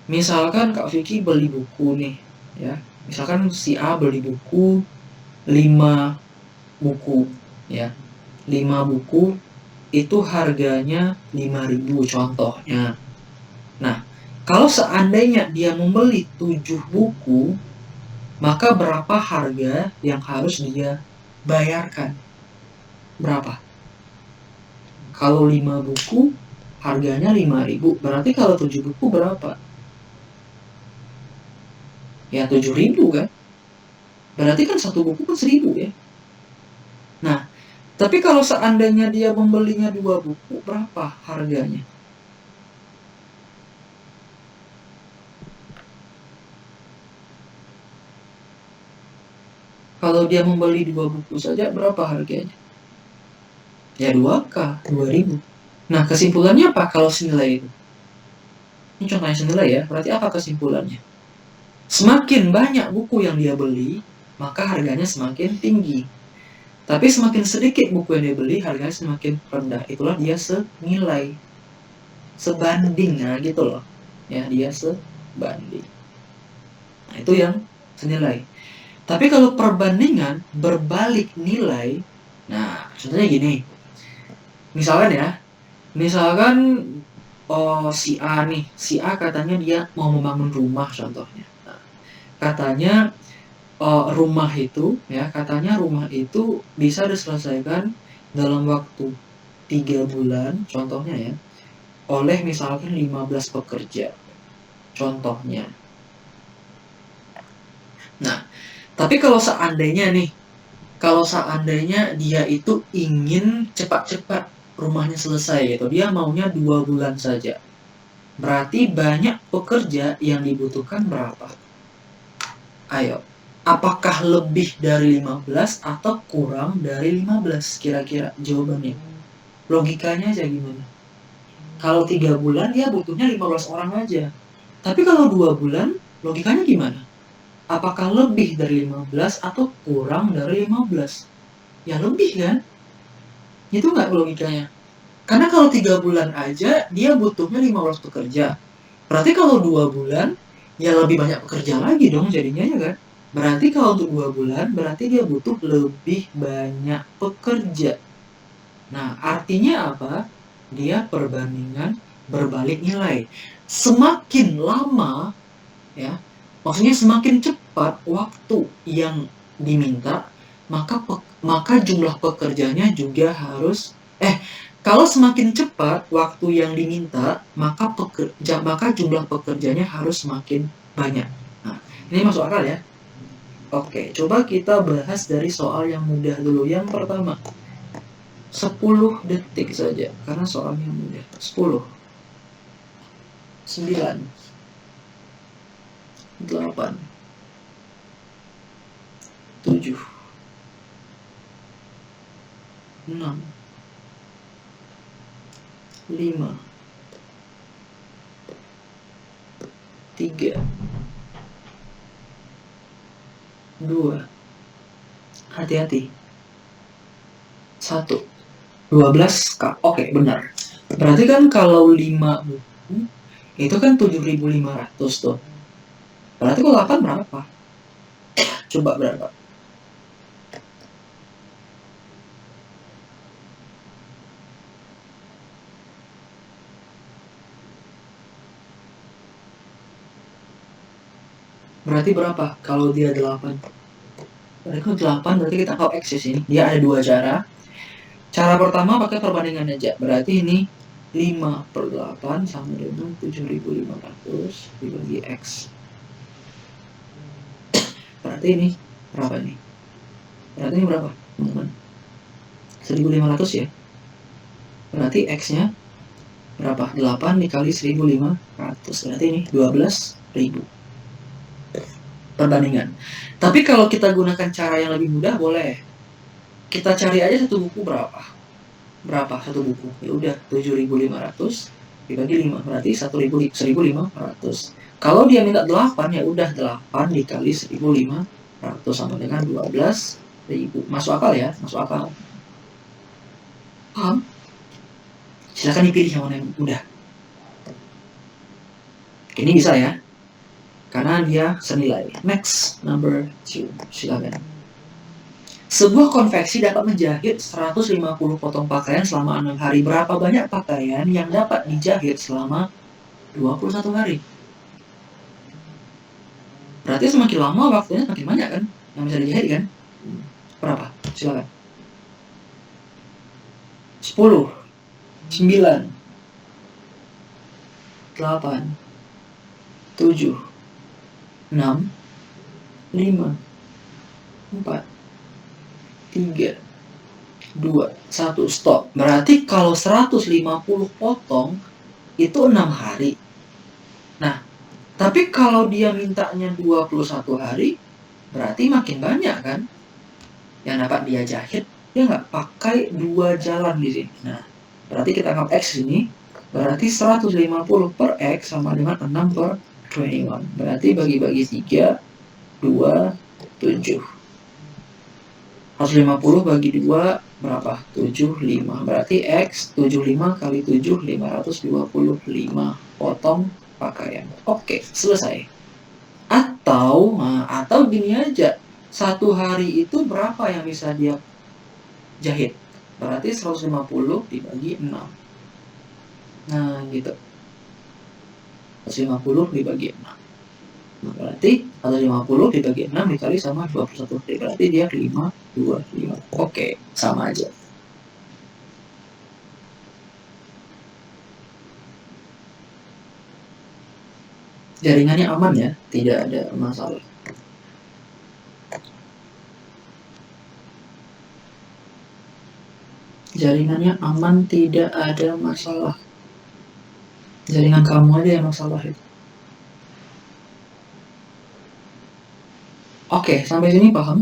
Misalkan Kak Vicky beli buku nih, ya. Misalkan si A beli buku 5 buku, ya. 5 buku itu harganya 5.000 contohnya. Nah, kalau seandainya dia membeli 7 buku, maka berapa harga yang harus dia bayarkan? Berapa? Kalau 5 buku harganya 5.000, berarti kalau 7 buku berapa? Ya 7.000 kan? Berarti kan 1 buku kan 1.000 ya. Nah, tapi kalau seandainya dia membelinya 2 buku, berapa harganya? Kalau dia membeli 2 buku saja, berapa harganya? Ya 2K, 2.000. Nah, kesimpulannya apa kalau senilai itu? Ini contohnya senilai ya, berarti apa kesimpulannya? Semakin banyak buku yang dia beli, maka harganya semakin tinggi. Tapi semakin sedikit buku yang dia beli, harganya semakin rendah. Itulah dia senilai. Sebanding, nah gitu loh. Ya, dia sebanding. Nah, itu yang senilai. Tapi kalau perbandingan berbalik nilai, nah contohnya gini. Misalkan si A nih, si A katanya dia mau membangun rumah contohnya. Nah, katanya rumah itu ya, katanya rumah itu bisa diselesaikan dalam waktu 3 bulan, contohnya ya, oleh misalkan 15 pekerja, contohnya. Nah, tapi kalau seandainya dia itu ingin cepat-cepat rumahnya selesai gitu, dia maunya 2 bulan saja. Berarti banyak pekerja yang dibutuhkan berapa? Ayo, apakah lebih dari 15 atau kurang dari 15 kira-kira jawabannya? Logikanya aja gimana? Kalau 3 bulan dia butuhnya 15 orang aja. Tapi kalau 2 bulan, logikanya gimana? Apakah lebih dari 15 atau kurang dari 15? Ya lebih kan? Itu nggak logikanya? Karena kalau 3 bulan aja dia butuhnya 15 pekerja. Berarti kalau 2 bulan ya lebih banyak pekerja lagi dong jadinya ya kan? Berarti kalau untuk 2 bulan berarti dia butuh lebih banyak pekerja. Nah, artinya apa? Dia perbandingan berbalik nilai. Semakin lama ya, maksudnya semakin cepat waktu yang diminta, maka jumlah pekerjanya juga harus kalau semakin cepat waktu yang diminta, maka jumlah pekerjanya harus semakin banyak. Nah, ini masuk akal ya? Oke, coba kita bahas dari soal yang mudah dulu. Yang pertama, 10 detik saja, karena soalnya mudah. 10, 9, 8, 7, 6, 5, 3, 2, hati-hati, 1, 12 Kak. Oke, benar. Berarti kan kalau 5 buku itu kan 7.500 tuh. Berarti kalau 8 berapa? Coba berapa? Berarti berapa kalau dia 8? Berarti kalau 8 berarti kita tahu X di sini. Dia ada 2 cara. Cara pertama pakai perbandingan aja. Berarti ini 5/8 sama dengan 7.500 dibagi X. Berarti ini berapa nih? Berarti ini berapa, teman-teman? 1.500 ya. Berarti X-nya berapa? 8 dikali 1.500. Berarti ini 12.000. Perbandingan. Tapi kalau kita gunakan cara yang lebih mudah boleh. Kita cari aja satu buku berapa? Berapa satu buku? Ya udah 7.500 dibagi 5 berarti 1.500. Kalau dia minta 8 ya udah 8 dikali 1.500 sama dengan 12.000. Masuk akal ya? Masuk akal. Paham? Silakan dipilih yang mana yang mudah. Ini bisa ya? Karena dia senilai. Next, number 2. Silakan. Sebuah konveksi dapat menjahit 150 potong pakaian selama 6 hari. Berapa banyak pakaian yang dapat dijahit selama 21 hari? Berarti semakin lama waktunya semakin banyak kan? Yang bisa dijahit kan? Berapa? Silakan. 10, 9, 8, 7, 6, 5, 4, 3, 2, 1, stop. Berarti kalau 150 potong itu 6 hari. Nah, tapi kalau dia mintanya 21 hari, berarti makin banyak kan yang dapat dia jahit. Dia nggak pakai 2 jalan di sini. Nah, berarti kita anggap X ini, berarti 150 per X sama dengan 6/21. Berarti bagi-bagi 3, 2, 7. 150 bagi 2 berapa? 75. Berarti X 75 kali 7, 525 potong pakaian. Oke, selesai. Atau gini aja. 1 hari itu berapa yang bisa dia jahit? Berarti 150 dibagi 6. Nah, gitu. 150 dibagi 6. Nah, berarti ada 50 dibagi 6 dikali sama 21 hari. Berarti dia 5, 2, 5. Oke, sama aja. Jaringannya aman ya, tidak ada masalah. Jaringannya aman, tidak ada masalah. Jaringan kamu aja yang masalah itu. Oke, sampai sini paham?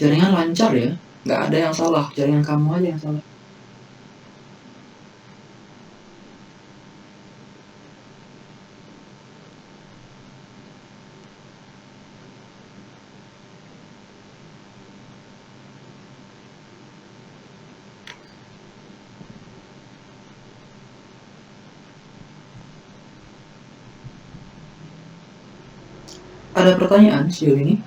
Jaringan lancar ya, nggak ada yang salah, jaringan kamu aja yang salah. Ada pertanyaan sejauh ini?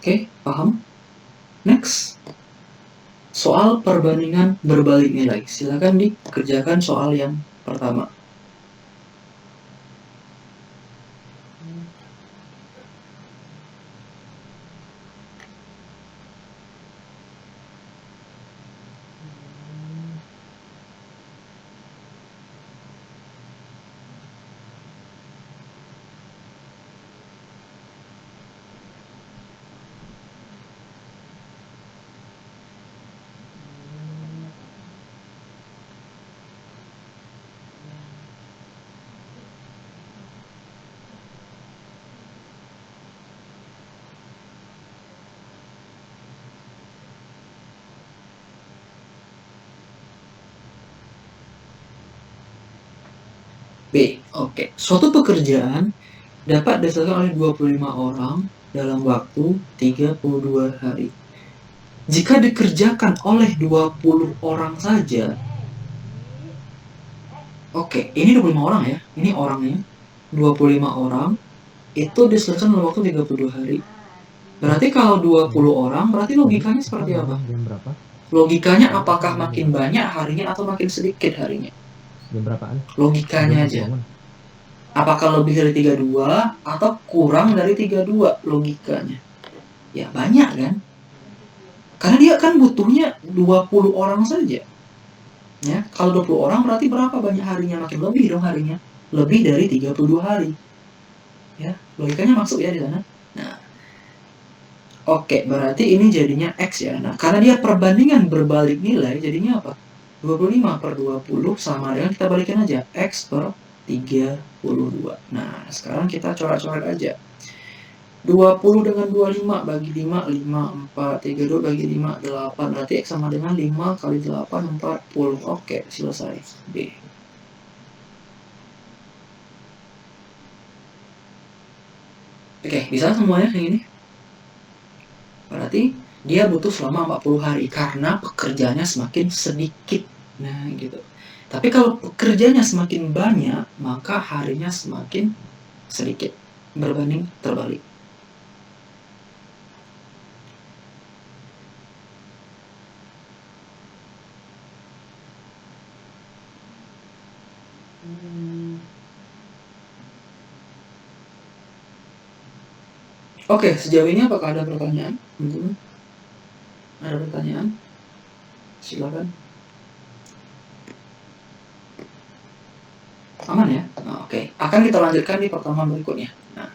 Oke, paham? Next. Soal perbandingan berbalik nilai. Silakan dikerjakan soal yang pertama. B. Oke. Suatu pekerjaan dapat diselesaikan oleh 25 orang dalam waktu 32 hari. Jika dikerjakan oleh 20 orang saja, oke, ini 25 orang ya, ini orangnya, 25 orang, itu diselesaikan dalam waktu 32 hari. Berarti kalau 20 orang, berarti logikanya seperti apa? Jam berapa? Logikanya apakah makin banyak harinya atau makin sedikit harinya? Jam berapaan? Logikanya aja. Apakah lebih dari 32 atau kurang dari 32 logikanya? Ya banyak kan? Karena dia kan butuhnya 20 orang saja. Ya, kalau 20 orang berarti berapa banyak harinya? Makin lebih dong harinya. Lebih dari 32 hari. Ya, logikanya masuk ya di sana. Nah, oke, berarti ini jadinya X ya. Nah, karena dia perbandingan berbalik nilai, jadinya apa? 25 per 20 sama dengan kita balikin aja. X per 32. Nah, sekarang kita coret-coret aja. 20 dengan 25 bagi 5, 5, 4, 32 bagi 5, 8. Berarti X sama dengan 5 kali 8, 40. Oke, selesai. B. Oke, bisa semuanya yang ini? Berarti dia butuh selama 40 hari karena pekerjaannya semakin sedikit. Nah, gitu. Tapi kalau pekerjaannya semakin banyak, maka harinya semakin sedikit. Berbanding terbalik. Oke, sejauh ini apakah ada pertanyaan? Ada pertanyaan? Silakan. Aman ya? Nah, oke. Akan kita lanjutkan di pertemuan berikutnya. Nah.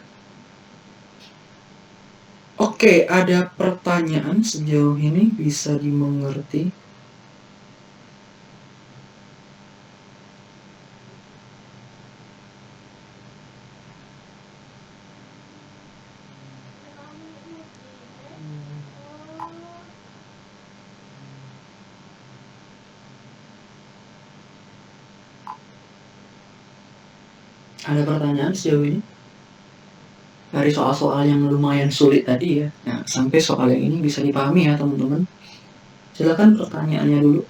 Oke, ada pertanyaan sejauh ini bisa dimengerti? Ada pertanyaan sejauh ini? Dari soal-soal yang lumayan sulit tadi ya. Nah, sampai soal yang ini bisa dipahami ya teman-teman. Silakan pertanyaannya dulu.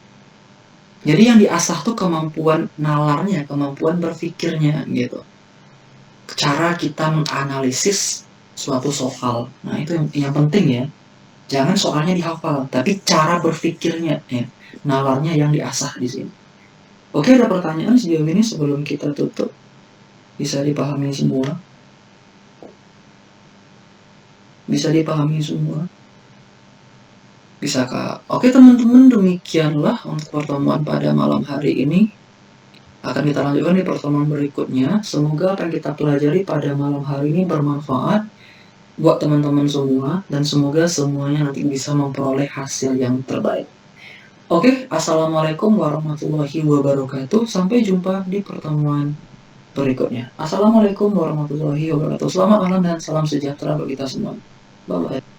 Jadi yang diasah tuh kemampuan nalarnya, kemampuan berpikirnya gitu. Cara kita menganalisis suatu soal. Nah, itu yang penting ya. Jangan soalnya dihafal, tapi cara berpikirnya ya. Nalarnya yang diasah di sini. Oke, ada pertanyaan sejauh ini sebelum kita tutup. Bisa dipahami semua? Bisa dipahami semua? Bisa Kak? Oke teman-teman, demikianlah untuk pertemuan pada malam hari ini. Akan kita lanjutkan di pertemuan berikutnya. Semoga apa yang kita pelajari pada malam hari ini bermanfaat buat teman-teman semua. Dan semoga semuanya nanti bisa memperoleh hasil yang terbaik. Oke, Assalamualaikum warahmatullahi wabarakatuh. Sampai jumpa di pertemuan berikutnya. Assalamualaikum warahmatullahi wabarakatuh. Selamat malam dan salam sejahtera bagi kita semua. Bye-bye.